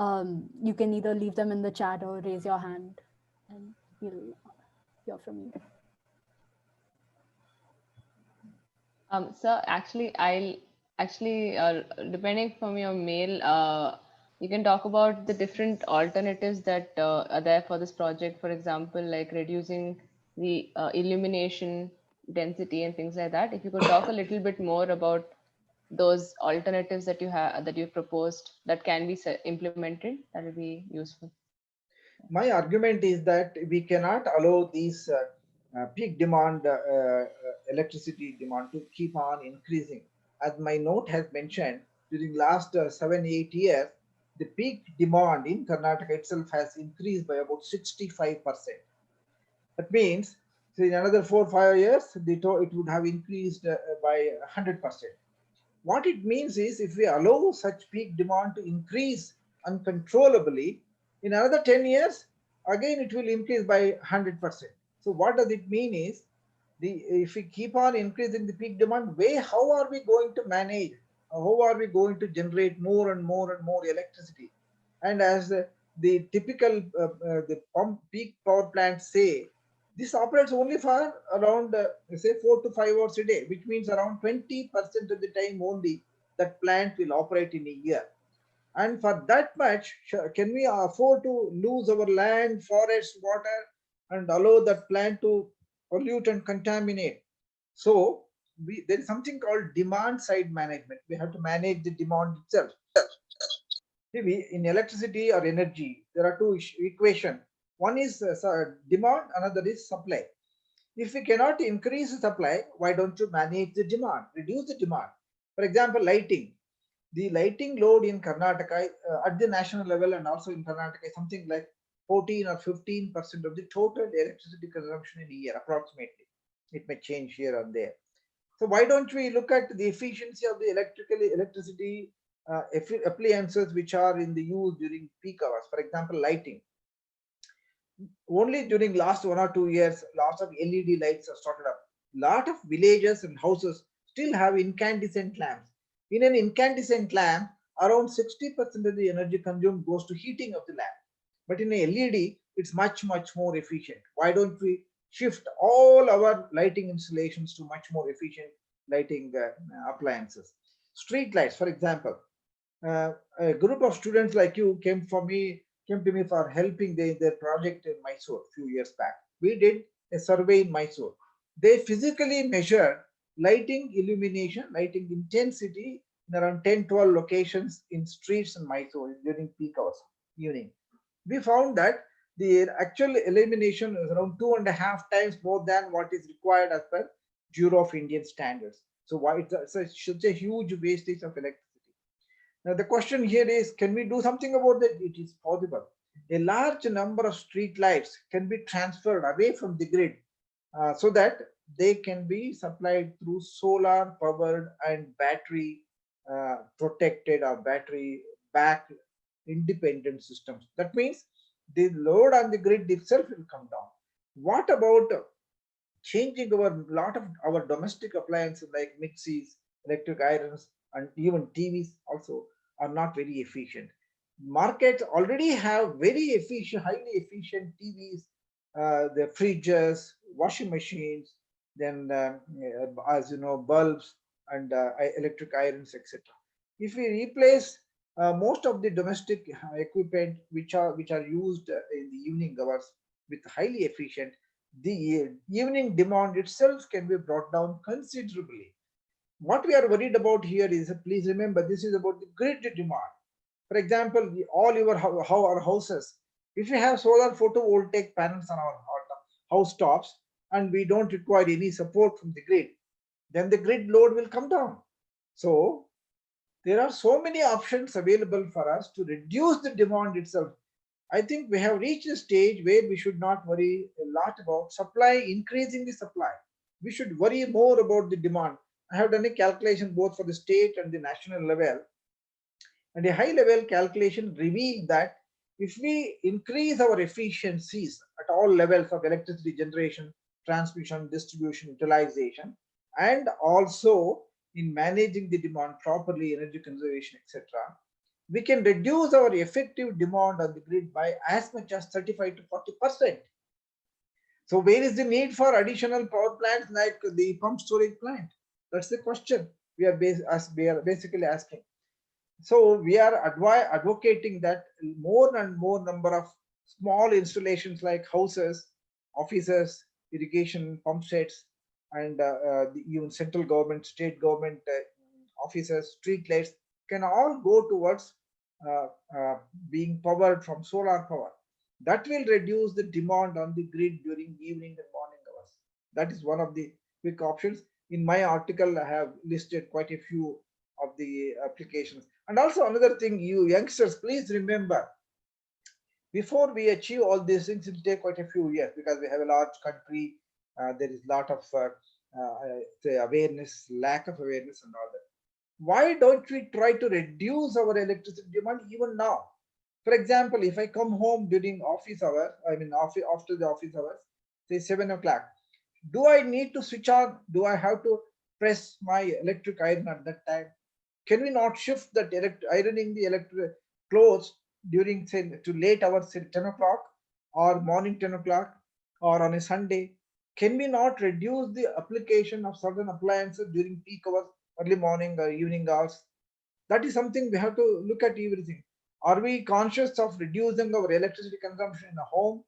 you can either leave them in the chat or raise your hand. and we'll hear from you. So actually, I'll actually, depending from your mail, you can talk about the different alternatives that are there for this project. For example, like reducing the illumination density and things like that. If you could talk a little bit more about those alternatives that you have that you proposed that can be implemented, that will be useful. My argument is that we cannot allow these peak demand electricity demand to keep on increasing. As my note has mentioned, during last 7-8 years, the peak demand in Karnataka itself has increased by about 65%. That means, so in another 4-5 years, it would have increased by 100%. What it means is if we allow such peak demand to increase uncontrollably, in another 10 years, again it will increase by 100%. So what does it mean is, if we keep on increasing the peak demand, how are we going to manage? How are we going to generate more and more and more electricity? And as the typical the pump peak power plants say, this operates only for around say 4 to 5 hours a day, which means around 20% of the time only that plant will operate in a year. And for that much, can we afford to lose our land, forest, water, and allow that plant to pollute and contaminate? So there is something called demand side management. We have to manage the demand itself. See, in electricity or energy, there are two equations. One is demand, another is supply. If we cannot increase the supply, why don't you manage the demand, reduce the demand? For example, lighting. The lighting load in Karnataka at the national level and also in Karnataka is something like 14 or 15% of the total electricity consumption in a year, approximately. It may change here and there. So why don't we look at the efficiency of the electricity appliances which are in the use during peak hours? For example, lighting. Only during last 1 or 2 years, lots of LED lights have started up. Lot of villages and houses still have incandescent lamps. In an incandescent lamp, around 60% of the energy consumed goes to heating of the lamp. But in a LED, it's much, much more efficient. Why don't we shift all our lighting installations to much more efficient lighting appliances? Street lights, for example. A group of students like you came to me for helping their project in Mysore a few years back. We did a survey in Mysore. They physically measured lighting illumination, lighting intensity in around 10-12 locations in streets in Mysore during peak hours, evening. We found that the actual illumination is around 2.5 times more than what is required as per Bureau of Indian standards. So why it's such a huge wastage of electricity? Now, the question here is, can we do something about that? It is possible. A large number of street lights can be transferred away from the grid so that they can be supplied through solar powered and battery protected or battery backed independent systems. That means the load on the grid itself will come down. What about changing our lot of our domestic appliances like mixies, electric irons, and even TVs also are not very efficient. Markets already have very efficient, highly efficient TVs, the fridges, washing machines, then as you know, bulbs and electric irons, etc. If we replace most of the domestic equipment which are used in the evening hours with highly efficient, the evening demand itself can be brought down considerably. What we are worried about here is, please remember, this is about the grid demand. For example, all our houses, if we have solar photovoltaic panels on our house tops and we don't require any support from the grid, then the grid load will come down. So there are so many options available for us to reduce the demand itself. I think we have reached a stage where we should not worry a lot about supply, increasing the supply. We should worry more about the demand. I have done a calculation both for the state and the national level, and a high level calculation revealed that if we increase our efficiencies at all levels of electricity generation, transmission, distribution, utilization, and also in managing the demand properly, energy conservation, etc., we can reduce our effective demand on the grid by as much as 35 to 40%. So where is the need for additional power plants like the pump storage plant? That's the question we are basically asking. So we are advocating that more and more number of small installations like houses, offices, irrigation pump sets, and even central government, state government offices, street lights can all go towards uh, uh, being powered from solar power. That will reduce the demand on the grid during evening and morning hours. That is one of the quick options. In my article, I have listed quite a few of the applications. And also another thing, you youngsters, please remember, before we achieve all these things, it will take quite a few years because we have a large country. There is a lot of say awareness, lack of awareness, and all that. Why don't we try to reduce our electricity demand even now? For example, if I come home during office hours, I mean after the office hours, say 7 o'clock, do I need to switch on? Do I have to press my electric iron at that time? Can we not shift that ironing the electric clothes during say to late hours, say 10 o'clock or morning 10 o'clock or on a Sunday? Can we not reduce the application of certain appliances during peak hours, early morning or evening hours? That is something we have to look at everything. Are we conscious of reducing our electricity consumption in a home?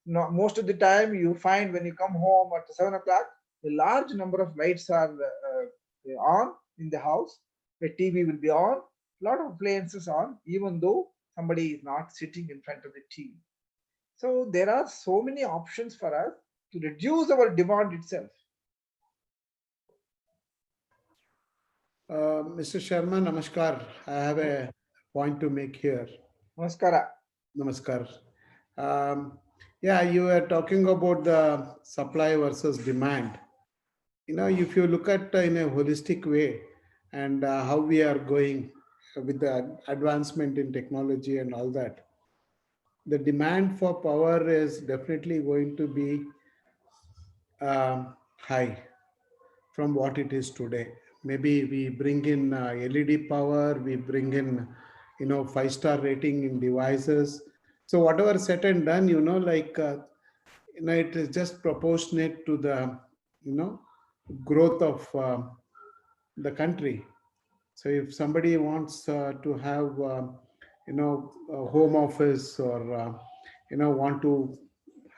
No, most of the time you find when you come home at 7 o'clock, a large number of lights are on in the house. The TV will be on, a lot of appliances on, even though somebody is not sitting in front of the TV. So there are so many options for us to reduce our demand itself. Mr. Sharma, namaskar. I have a point to make here. Namaskara. Namaskar. Um, yeah, you were talking about the supply versus demand. If you look at in a holistic way and how we are going with the advancement in technology and all that, the demand for power is definitely going to be high from what it is today. Maybe we bring in LED power, we bring in, five-star rating in devices. So whatever said and done, it is just proportionate to the, you know, growth of the country. So if somebody wants to have, a home office or, want to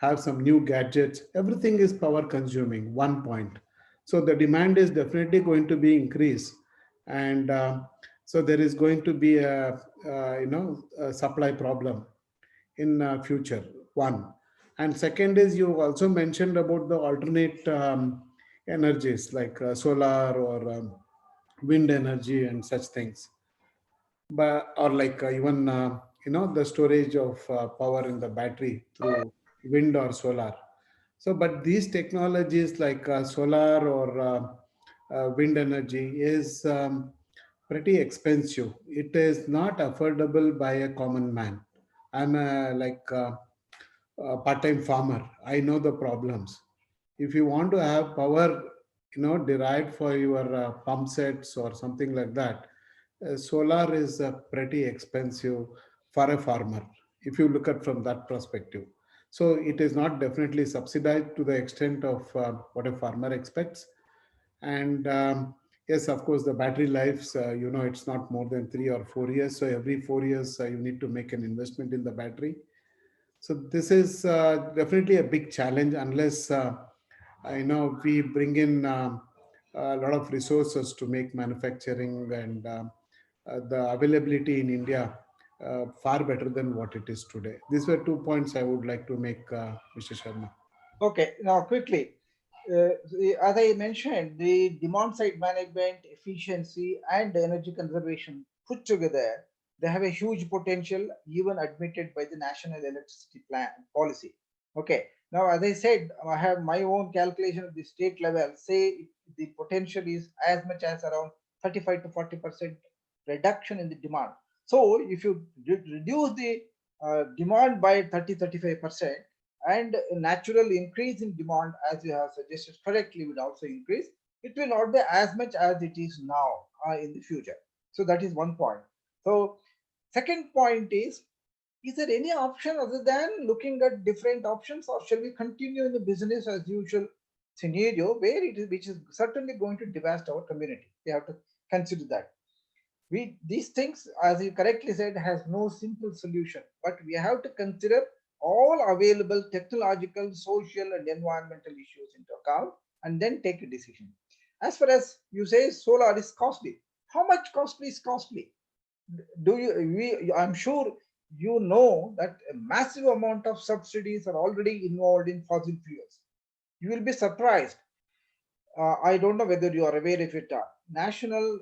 have some new gadgets, everything is power consuming, one point. So the demand is definitely going to be increased. And so there is going to be a supply problem in future, one. And second is you also mentioned about the alternate energies like solar or wind energy and such things, but or like even the storage of power in the battery through wind or solar. So but these technologies like solar or wind energy is pretty expensive. It is not affordable by a common man. I'm a part-time farmer. I know the problems. If you want to have power derived for your pump sets or something like that, solar is pretty expensive for a farmer if you look at from that perspective. So it is not definitely subsidized to the extent of what a farmer expects. And yes, of course, the battery lives, it's not more than 3 or 4 years. So every 4 years, you need to make an investment in the battery. So this is definitely a big challenge unless we bring in a lot of resources to make manufacturing and the availability in India far better than what it is today. These were 2 points I would like to make, Mr. Sharma. Okay, now quickly, as I mentioned, the demand side management, efficiency, and energy conservation put together, they have a huge potential, even admitted by the National Electricity Plan policy. Okay, now as I said, I have my own calculation at the state level. Say the potential is as much as around 35 to 40% reduction in the demand. So if you reduce the demand by 30-35%, and a natural increase in demand, as you have suggested correctly, would also increase. It will not be as much as it is now in the future. So that is one point. So second point is Is there any option other than looking at different options, or shall we continue in the business as usual scenario where it is, which is certainly going to devastate our community? We have to consider that. These things, as you correctly said, has no simple solution, but we have to consider all available technological, social, and environmental issues into account and then take a decision. As far as you say, solar is costly. How much costly is costly? Do you? I'm sure you know that a massive amount of subsidies are already involved in fossil fuels. You will be surprised. I don't know whether you are aware of it. National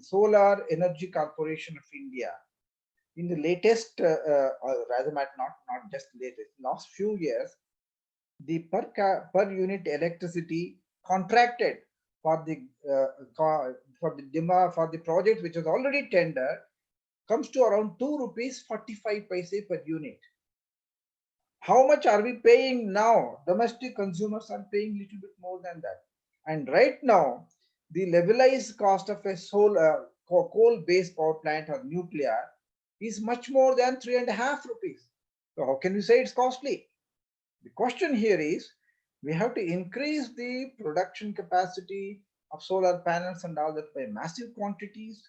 Solar Energy Corporation of India, in the latest, or rather, not just latest, last few years, the per unit electricity contracted for the for the demand for the project which was already tendered comes to around 2 rupees 45 paise per unit. How much are we paying now? Domestic consumers are paying little bit more than that. And right now, the levelized cost of a coal-based power plant or nuclear is much more than 3.5 rupees. So how can we say it's costly? The question here is, we have to increase the production capacity of solar panels and all that by massive quantities.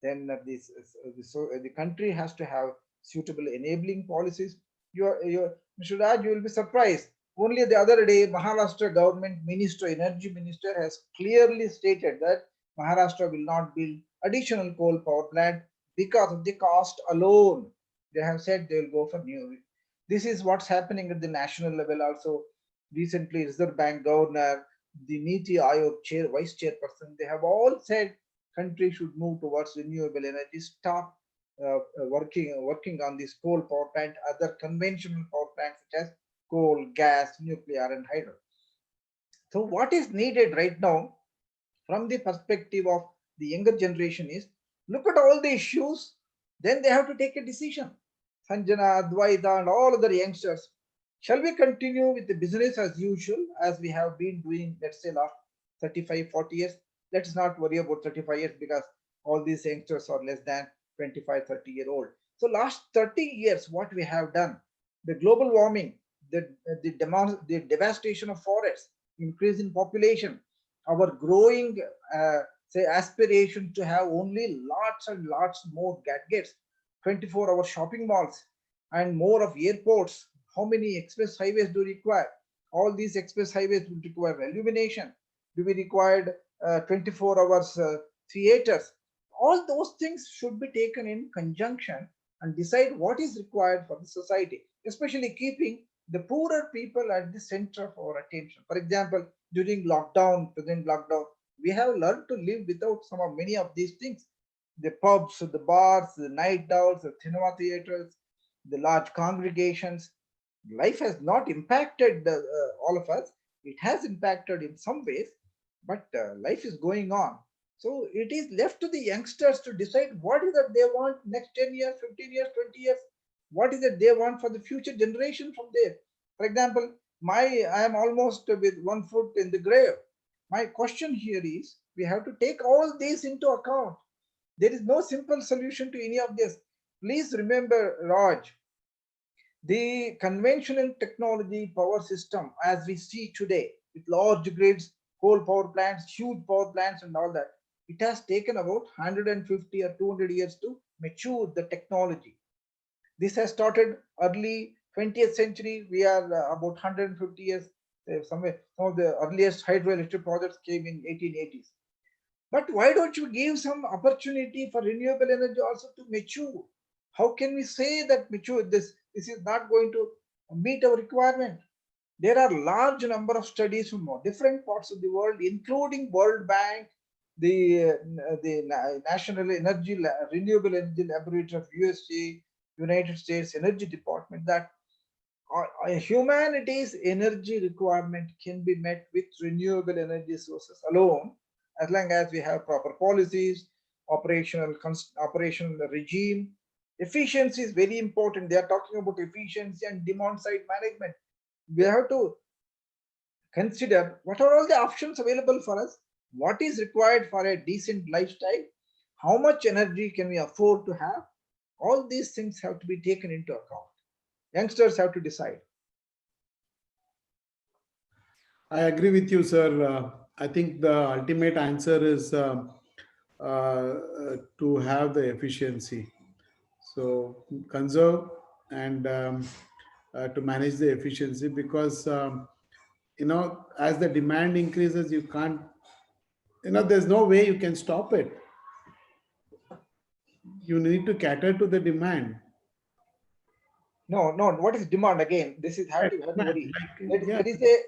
Then the country has to have suitable enabling policies. Mr. Raj, you will be surprised. Only the other day, Maharashtra government minister, energy minister, has clearly stated that Maharashtra will not build additional coal power plant because of the cost alone. They have said they will go for new. This is what's happening at the national level also. Recently, Reserve Bank governor, the Niti Aayog chair, vice chairperson, they have all said country should move towards renewable energy, stop working on this coal power plant, other conventional power plants such as coal, gas, nuclear, and hydro. So what is needed right now from the perspective of the younger generation is, look at all the issues, then they have to take a decision. Sanjana, Advaita, and all other youngsters, shall we continue with the business as usual as we have been doing, let's say, last 35, 40 years? Let's not worry about 35 years because all these youngsters are less than 25, 30-year old. So last 30 years, what we have done, the global warming, the devastation of forests, increase in population, our growing say aspiration to have only lots and lots more gadgets, 24-hour shopping malls, and more of airports. How many express highways do we require? All these express highways will require illumination. Do we require 24 hours theaters? All those things should be taken in conjunction and decide what is required for the society, especially keeping the poorer people at the center of our attention. For example, during present lockdown, we have learned to live without some of many of these things. The pubs, the bars, the night owls, the cinema theaters, the large congregations. Life has not impacted all of us. It has impacted in some ways, but life is going on. So it is left to the youngsters to decide what is that they want next 10 years, 15 years, 20 years. What is it they want for the future generation from there? For example, I am almost with 1 foot in the grave. My question here is, we have to take all these into account. There is no simple solution to any of this. Please remember, Raj, the conventional technology power system as we see today, with large grids, coal power plants, huge power plants, and all that, it has taken about 150 or 200 years to mature the technology. This has started early 20th century. We are about 150 years. Somewhere, some of the earliest hydroelectric projects came in 1880s. But why don't you give some opportunity for renewable energy also to mature? How can we say that mature this is not going to meet our requirement? There are large number of studies from different parts of the world, including World Bank, the National Renewable Energy Laboratory of USA, United States Energy Department, that humanity's energy requirement can be met with renewable energy sources alone, as long as we have proper policies, operational regime. Efficiency is very important. They are talking about efficiency and demand side management. We have to consider what are all the options available for us, what is required for a decent lifestyle, how much energy can we afford to have, All these things have to be taken into account. Youngsters have to decide. I agree with you, sir. I think the ultimate answer is to have the efficiency. So conserve and to manage the efficiency, because as the demand increases, you can't, there's no way you can stop it. You need to cater to the demand. No, no. What is demand again? This is have to Demand, worry. like, yeah,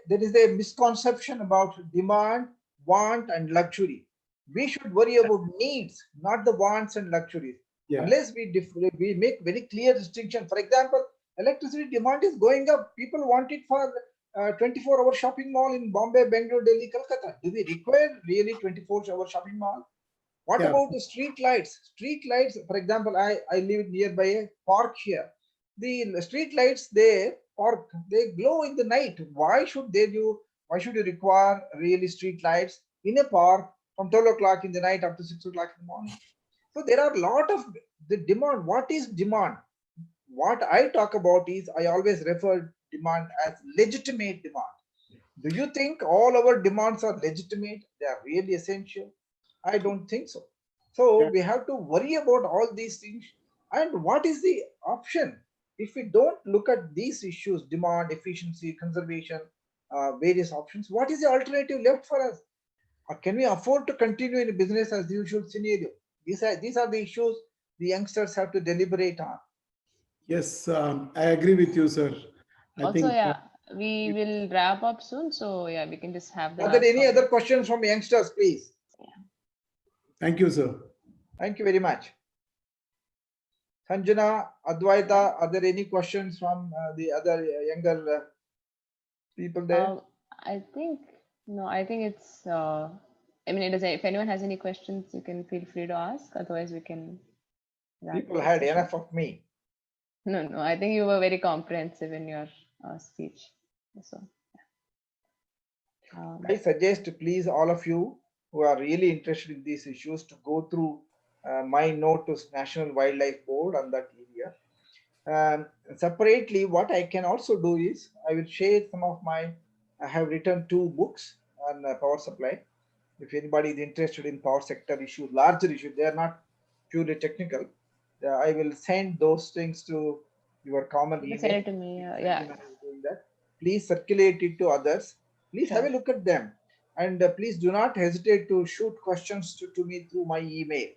There is a misconception about demand, want, and luxury. We should worry about needs, not the wants and luxuries. yeah, Unless we make very clear distinction. For example, electricity demand is going up. People want it for 24-hour shopping mall in Bombay, Bangalore, Delhi, Calcutta. Do we require really 24-hour shopping mall? What yeah, about the street lights? Street lights, for example, I live nearby a park here. The street lights there, or they glow in the night. Why should you require really street lights in a park from 12 o'clock in the night up to 6 o'clock in the morning? So there are a lot of the demand. What is demand? What I talk about is I always refer demand as legitimate demand. Do you think all our demands are legitimate? They are really essential? I don't think so. So yeah. we have to worry about all these things. And what is the option? If we don't look at these issues, demand, efficiency, conservation, various options, what is the alternative left for us? Or can we afford to continue in a business as usual scenario? These are the issues the youngsters have to deliberate on. Yes, I agree with you, sir. I Also, think yeah, we will wrap up soon. So yeah, we can just have the Are there last any comment. other questions from youngsters, please? thank you, sir. Thank you very much. Sanjana, Advaita, are there any questions from the other younger people there? I think no, I think it's. I mean, it is. If anyone has any questions, you can feel free to ask. Otherwise, we can wrap People the had session. enough of me. No, no. I think you were very comprehensive in your speech. So, I suggest, please, all of you who are really interested in these issues to go through my note to National Wildlife Board on that area. Separately, what I can also do is I will share some of I have written 2 books on power supply. If anybody is interested in power sector issues, larger issues, they are not purely technical. I will send those things to your common you can send email. it to me. Yeah, Sanjana is doing that. Please circulate it to others. Please have a sure. look at them. And please do not hesitate to shoot questions to me through my email.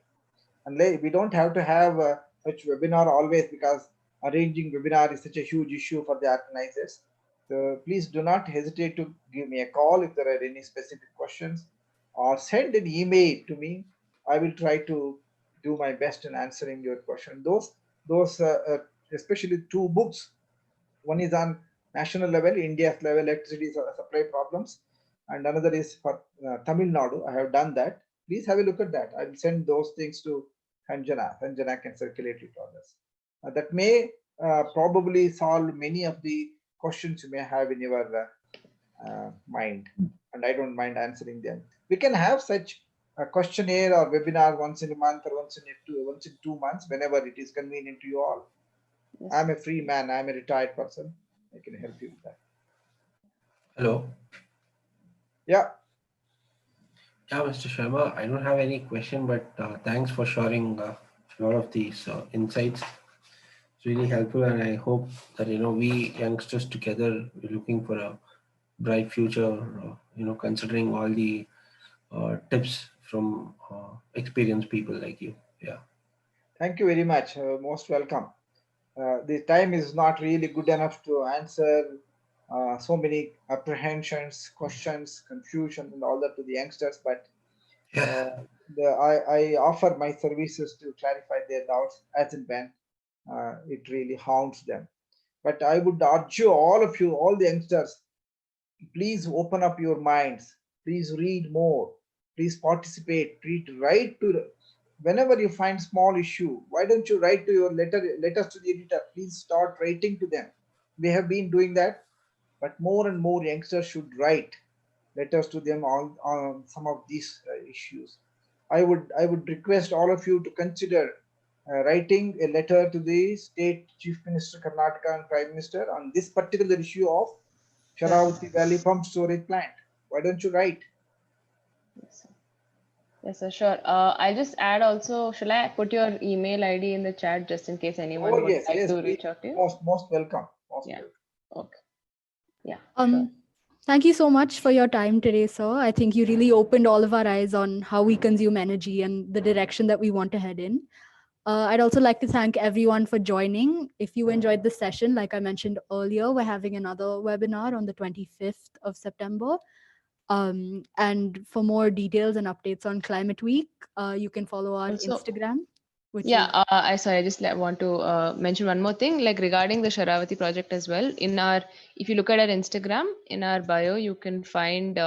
And we don't have to have such webinar always, because arranging webinar is such a huge issue for the organizers. So please do not hesitate to give me a call if there are any specific questions, or send an email to me. I will try to do my best in answering your question. Those especially 2 books. One is on national level, India's level electricity supply problems, and another is for Tamil Nadu. I have done that. Please have a look at that. I will send those things to Sanjana. Sanjana can circulate it to others. That may probably solve many of the questions you may have in your mind, and I don't mind answering them. We can have such a questionnaire or webinar once in a month, or once in 2 months, whenever it is convenient to you all. Yes. I'm a free man. I'm a retired person. I can help you with that. Hello. Yeah. Yeah, Mr. Sharma, I don't have any question, but thanks for sharing a lot of these insights. It's really helpful, and I hope that we youngsters together we're looking for a bright future. Considering all the tips from experienced people like you. Yeah. Thank you very much. Most welcome. The time is not really good enough to answer so many apprehensions, questions, confusion, and all that to the youngsters, but Yeah. I offer my services to clarify their doubts as and when it really haunts them. But I would urge you, all of you, all the youngsters, please open up your minds. Please read more. Please participate. Write to, whenever you find small issue, why don't you write to your letters to the editor? Please start writing to them. We have been doing that, but more and more youngsters should write letters to them on some of these issues. I would request all of you to consider writing a letter to the State Chief Minister Karnataka and Prime Minister on this particular issue of Sharavathi Valley Pump Storage Plant. Why don't you write? Yes, sir. Yes, sir, sure. I'll just add also, shall I put your email ID in the chat just in case anyone Oh would yes, like yes, to please. reach out to you? Most welcome. Most Yeah. welcome. Okay. Yeah, sure. Thank you so much for your time today, sir. I think you really opened all of our eyes on how we consume energy and the direction that we want to head in. I'd also like to thank everyone for joining. If you enjoyed this session, like I mentioned earlier, we're having another webinar on the 25th of September. And for more details and updates on Climate Week, you can follow our Also, Instagram, which yeah, is I just want to mention one more thing, like regarding the Sharavati project as well. If you look at our Instagram, in our bio, you can find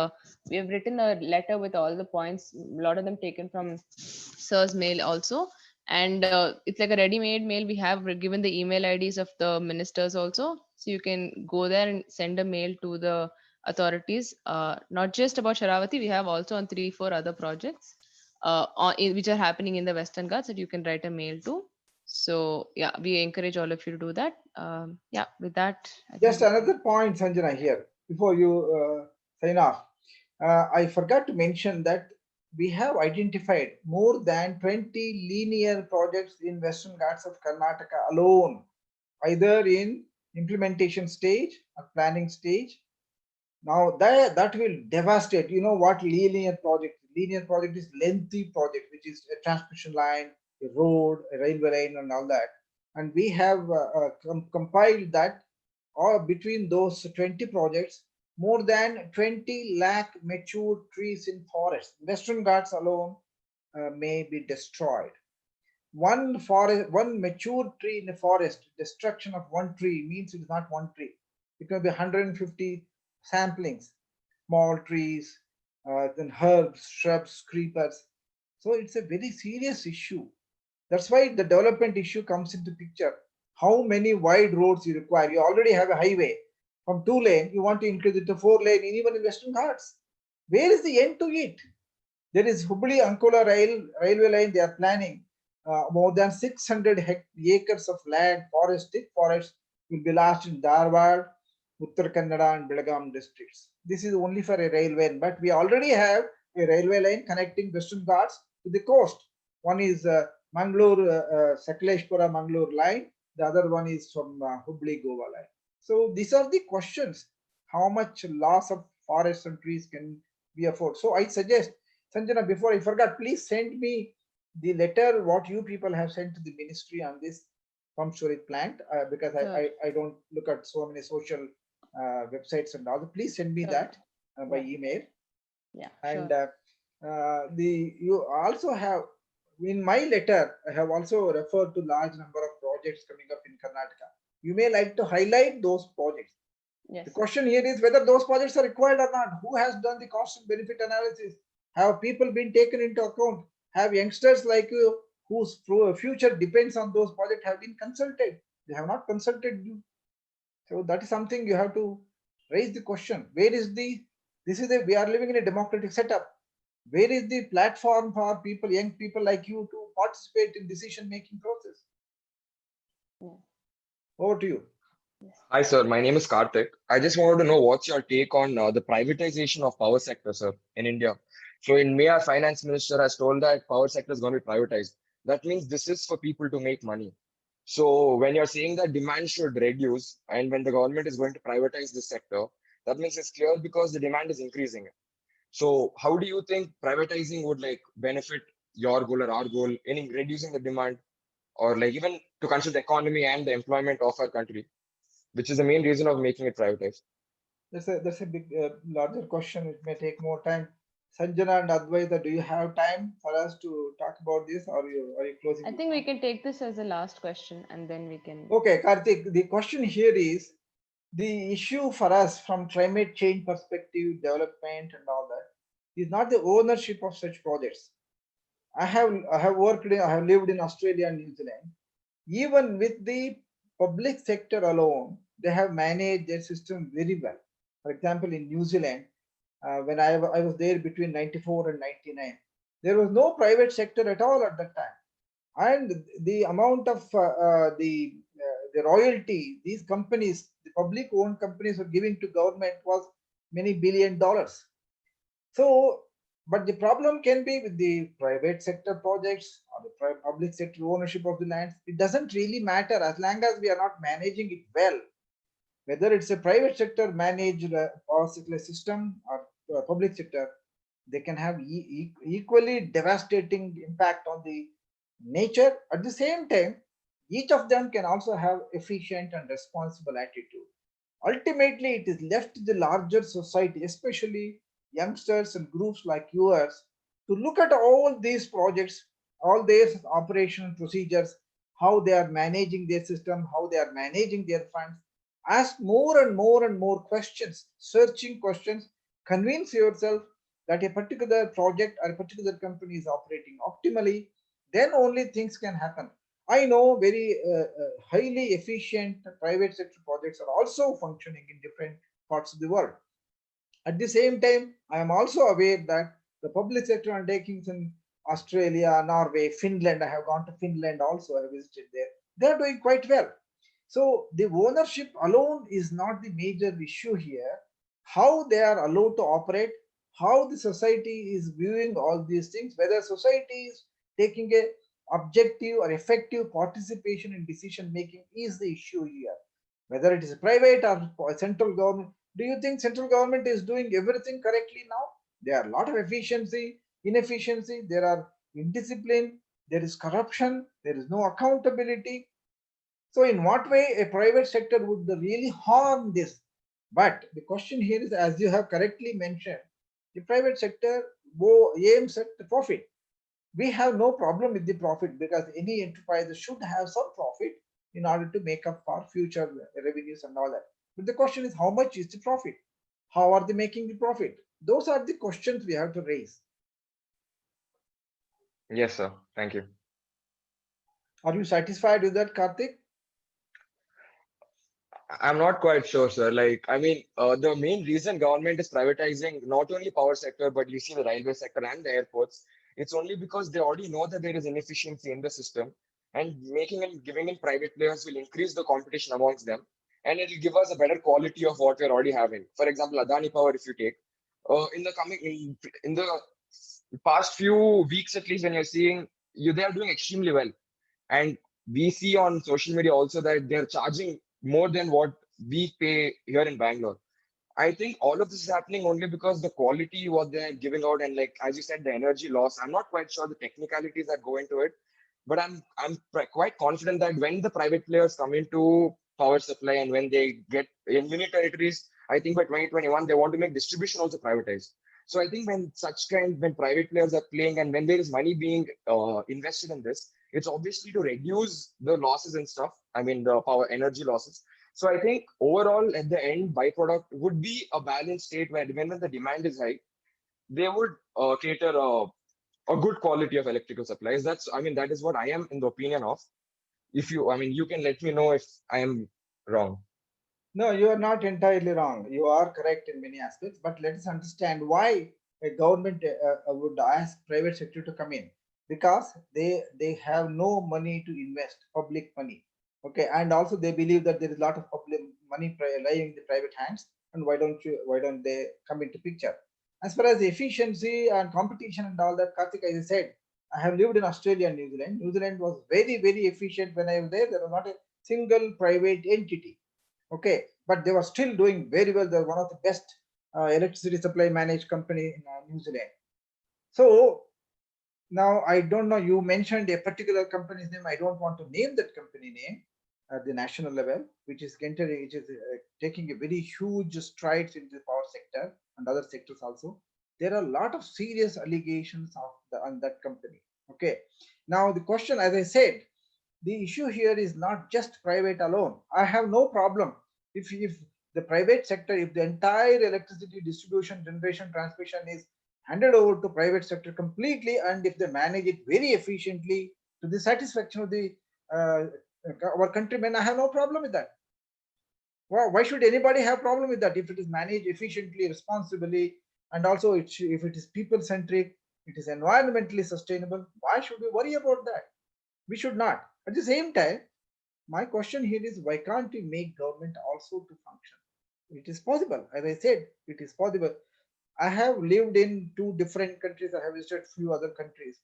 we have written a letter with all the points. A lot of them taken from Sir's mail also, and it's like a ready-made mail. We have given the email IDs of the ministers also, so you can go there and send a mail to the authorities. Not just about Sharavati, we have also on 3-4 other projects which are happening in the Western Ghats that you can write a mail to. So yeah, we encourage all of you to do that. Yeah, with that, I think Just another point, Sanjana, here before you sign off. I forgot to mention that we have identified more than 20 linear projects in Western Ghats of Karnataka alone, either in implementation stage or planning stage. Now that will devastate. You know what linear project? Linear project is lengthy project, which is a transmission line, a road, a railway line, and all that. And we have compiled that, or between those 20 projects, more than 20 lakh mature trees in forest. Western Ghats alone may be destroyed. One forest, one mature tree in a forest, destruction of one tree means it is not one tree. It can be 150 samplings, small trees, then herbs, shrubs, creepers. So it's a very serious issue. That's why the development issue comes into picture. How many wide roads you require? You already have a highway from 2 lane. You want to increase it to 4 lane, even in Western Ghats. Where is the end to it? There is Hubli Ankola railway line. They are planning more than 600 acres of land, thick forest will be lost in Dharwad, Uttar Kannada, and Belgaum districts. This is only for a railway, but we already have a railway line connecting Western Ghats to the coast. One is Mangalore, Sakleshpura Mangalore line. The other one is from Hubli Goa line. So these are the questions. How much loss of forests and trees can we afford? So I suggest, Sanjana, before I forgot, please send me the letter what you people have sent to the ministry on this pump storage plant, because Sure. I don't look at so many social websites and all. Please send me Sure. that by Yeah. email. Yeah, And sure. you also have, in my letter, I have also referred to large number of projects coming up in Karnataka. You may like to highlight those projects. Yes. The question here is whether those projects are required or not. Who has done the cost and benefit analysis? Have people been taken into account? Have youngsters like you, whose future depends on those projects, have been consulted? They have not consulted you. So that is something you have to raise the question. Where is we are living in a democratic setup. Where is the platform for people, young people like you, to participate in decision making process? Yeah. Over to you. Yes. Hi, sir. My name is Karthik. I just wanted to know what's your take on the privatization of power sector, sir, in India. So in May, our finance minister has told that power sector is going to be privatized. That means this is for people to make money. So when you're saying that demand should reduce and when the government is going to privatize this sector, that means it's clear because the demand is increasing. So how do you think privatizing would like benefit your goal or our goal in reducing the demand, or like even to consider the economy and the employment of our country, which is the main reason of making it privatized? That's a big larger question. It may take more time. Sanjana and Advaita, do you have time for us to talk about this, or are you closing? I think we can take this as the last question and then we can. Okay, Karthik, the question here is the issue for us from climate change perspective, development, and all that is not the ownership of such projects. I have lived in Australia and New Zealand. Even with the public sector alone, they have managed their system very well. For example, in New Zealand, when I was there between 94 and 99, there was no private sector at all at that time. and the amount of the royalty these companies, the public owned companies, are giving to government was many $billion. So, but the problem can be with the private sector projects or the public sector ownership of the lands. It doesn't really matter as long as we are not managing it well. Whether it's a private sector managed power supply system or public sector, they can have equally devastating impact on the nature. At the same time, each of them can also have efficient and responsible attitude. Ultimately, it is left to the larger society, especially youngsters and groups like yours, to look at all these projects, all their operational procedures, how they are managing their system, how they are managing their funds. Ask more and more and more questions, searching questions, convince yourself that a particular project or a particular company is operating optimally, then only things can happen. I know very highly efficient private sector projects are also functioning in different parts of the world. At the same time, I am also aware that the public sector undertakings in Australia, Norway, Finland, I have gone to Finland also, I visited there, they are doing quite well. So the ownership alone is not the major issue here. How they are allowed to operate, how the society is viewing all these things, whether society is taking a objective or effective participation in decision making is the issue here. Whether it is private or central government, do you think central government is doing everything correctly now? There are a lot of efficiency, inefficiency, there are indiscipline, there is corruption, there is no accountability. So, in what way a private sector would really harm this? But the question here is, as you have correctly mentioned, the private sector aims at the profit. We have no problem with the profit because any enterprise should have some profit in order to make up for future revenues and all that. But the question is, how much is the profit? How are they making the profit? Those are the questions we have to raise. Yes, sir. Thank you. Are you satisfied with that, Karthik? I'm not quite sure, sir. Like, I mean, the main reason government is privatizing not only power sector, but you see the railway sector and the airports, it's only because they already know that there is inefficiency in the system, and making and giving in private players will increase the competition amongst them, and it will give us a better quality of what we're already having. For example, Adani Power, if you take, in the past few weeks at least, when you're seeing they are doing extremely well, and we see on social media also that they're charging more than what we pay here in Bangalore. I think all of this is happening only because the quality what they're giving out, and like as you said, the energy loss. I'm not quite sure the technicalities that go into it, but I'm quite confident that when the private players come into power supply and when they get in many territories, I think by 2021 they want to make distribution also privatized. So I think when private players are playing and when there is money being invested in this, it's obviously to reduce the losses and stuff. I mean the power energy losses. So I think overall at the end byproduct would be a balanced state where when the demand is high, they would cater a good quality of electrical supplies. That is what I am in the opinion of. You can let me know if I am wrong. No, you are not entirely wrong. You are correct in many aspects, but let us understand why a government would ask private sector to come in, because they have no money to invest, public money. Okay, and also they believe that there is a lot of public money lying in the private hands, and why don't they come into picture? As far as efficiency and competition and all that, Karthik, as I said, I have lived in Australia and New Zealand. New Zealand was very, very efficient when I was there. There was not a single private entity. Okay, but they were still doing very well. They're one of the best electricity supply managed company in New Zealand. So now I don't know, you mentioned a particular company's name. I don't want to name that company name at the national level, which is taking a very huge strides in the power sector and other sectors also. There are a lot of serious allegations on that company. Okay, now the question, as I said, the issue here is not just private alone. I have no problem if the private sector, if the entire electricity distribution, generation, transmission is handed over to private sector completely, and if they manage it very efficiently to the satisfaction of the uh, our countrymen, I have no problem with that. Why should anybody have problem with that if it is managed efficiently, responsibly, and also if it is people centric, it is environmentally sustainable? Why should we worry about that? We should not. At the same time, my question here is, why can't we make government also to function? It is possible. As I said, it is possible. I have lived in 2 different countries. I have visited few other countries.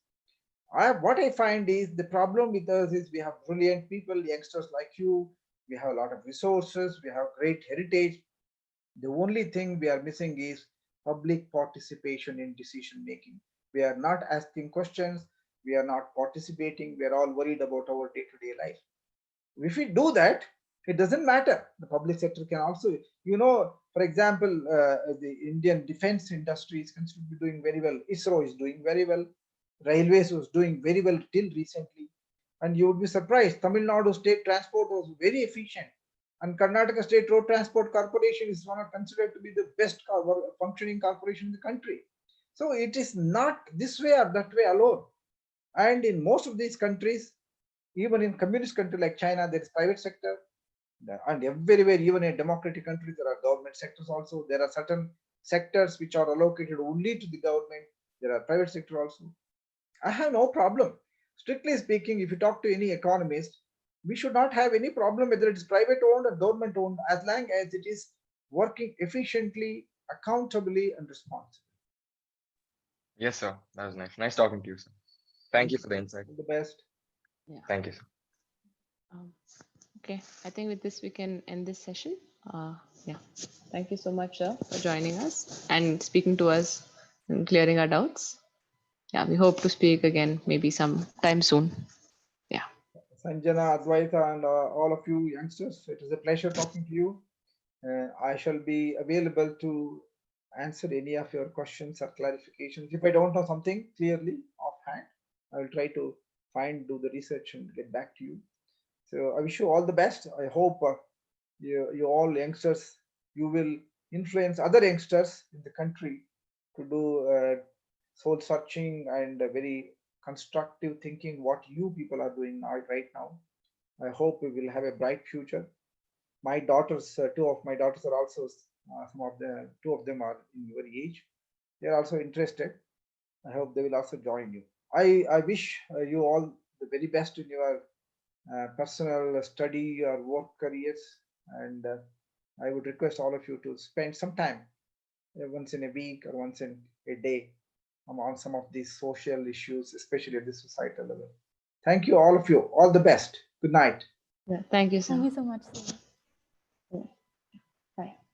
What I find is the problem with us is we have brilliant people, youngsters like you. We have a lot of resources. We have great heritage. The only thing we are missing is public participation in decision making. We are not asking questions. We are not participating. We are all worried about our day-to-day life. If we do that, it doesn't matter. The public sector can also, for example, the Indian defense industry is considered to be doing very well. ISRO is doing very well. Railways was doing very well till recently. And you would be surprised, Tamil Nadu state transport was very efficient. And Karnataka State Road Transport Corporation is one of considered to be the best functioning corporation in the country. So it is not this way or that way alone. And in most of these countries, even in communist country like China, there is private sector, and everywhere, even in democratic countries, there are government sectors also. There are certain sectors which are allocated only to the government. There are private sector also. I have no problem. Strictly speaking, if you talk to any economist, we should not have any problem whether it is private owned or government owned, as long as it is working efficiently, accountably, and responsibly. Yes, sir. That was nice. Nice talking to you, sir. Thank you for the insight. All the best. Yeah. Thank you, sir. Okay, I think with this we can end this session. Yeah, thank you so much, sir, for joining us and speaking to us and clearing our doubts. Yeah, we hope to speak again maybe sometime soon. Yeah. Sanjana, Advaita, and all of you youngsters, it is a pleasure talking to you. I shall be available to answer any of your questions or clarifications. If I don't know something clearly offhand, I will try to do the research and get back to you. So I wish you all the best. I hope you all youngsters, you will influence other youngsters in the country to do soul searching and very constructive thinking what you people are doing right now. I hope we will have a bright future. My daughters, 2 of my daughters are also, two of them are in your age. They are also interested. I hope they will also join you. I wish you all the very best in your personal study or work careers. And I would request all of you to spend some time, once in a week or once in a day, on some of these social issues, especially at the societal level. Thank you, all of you. All the best. Good night. Yeah, thank you, sir. Thank you so much, sir.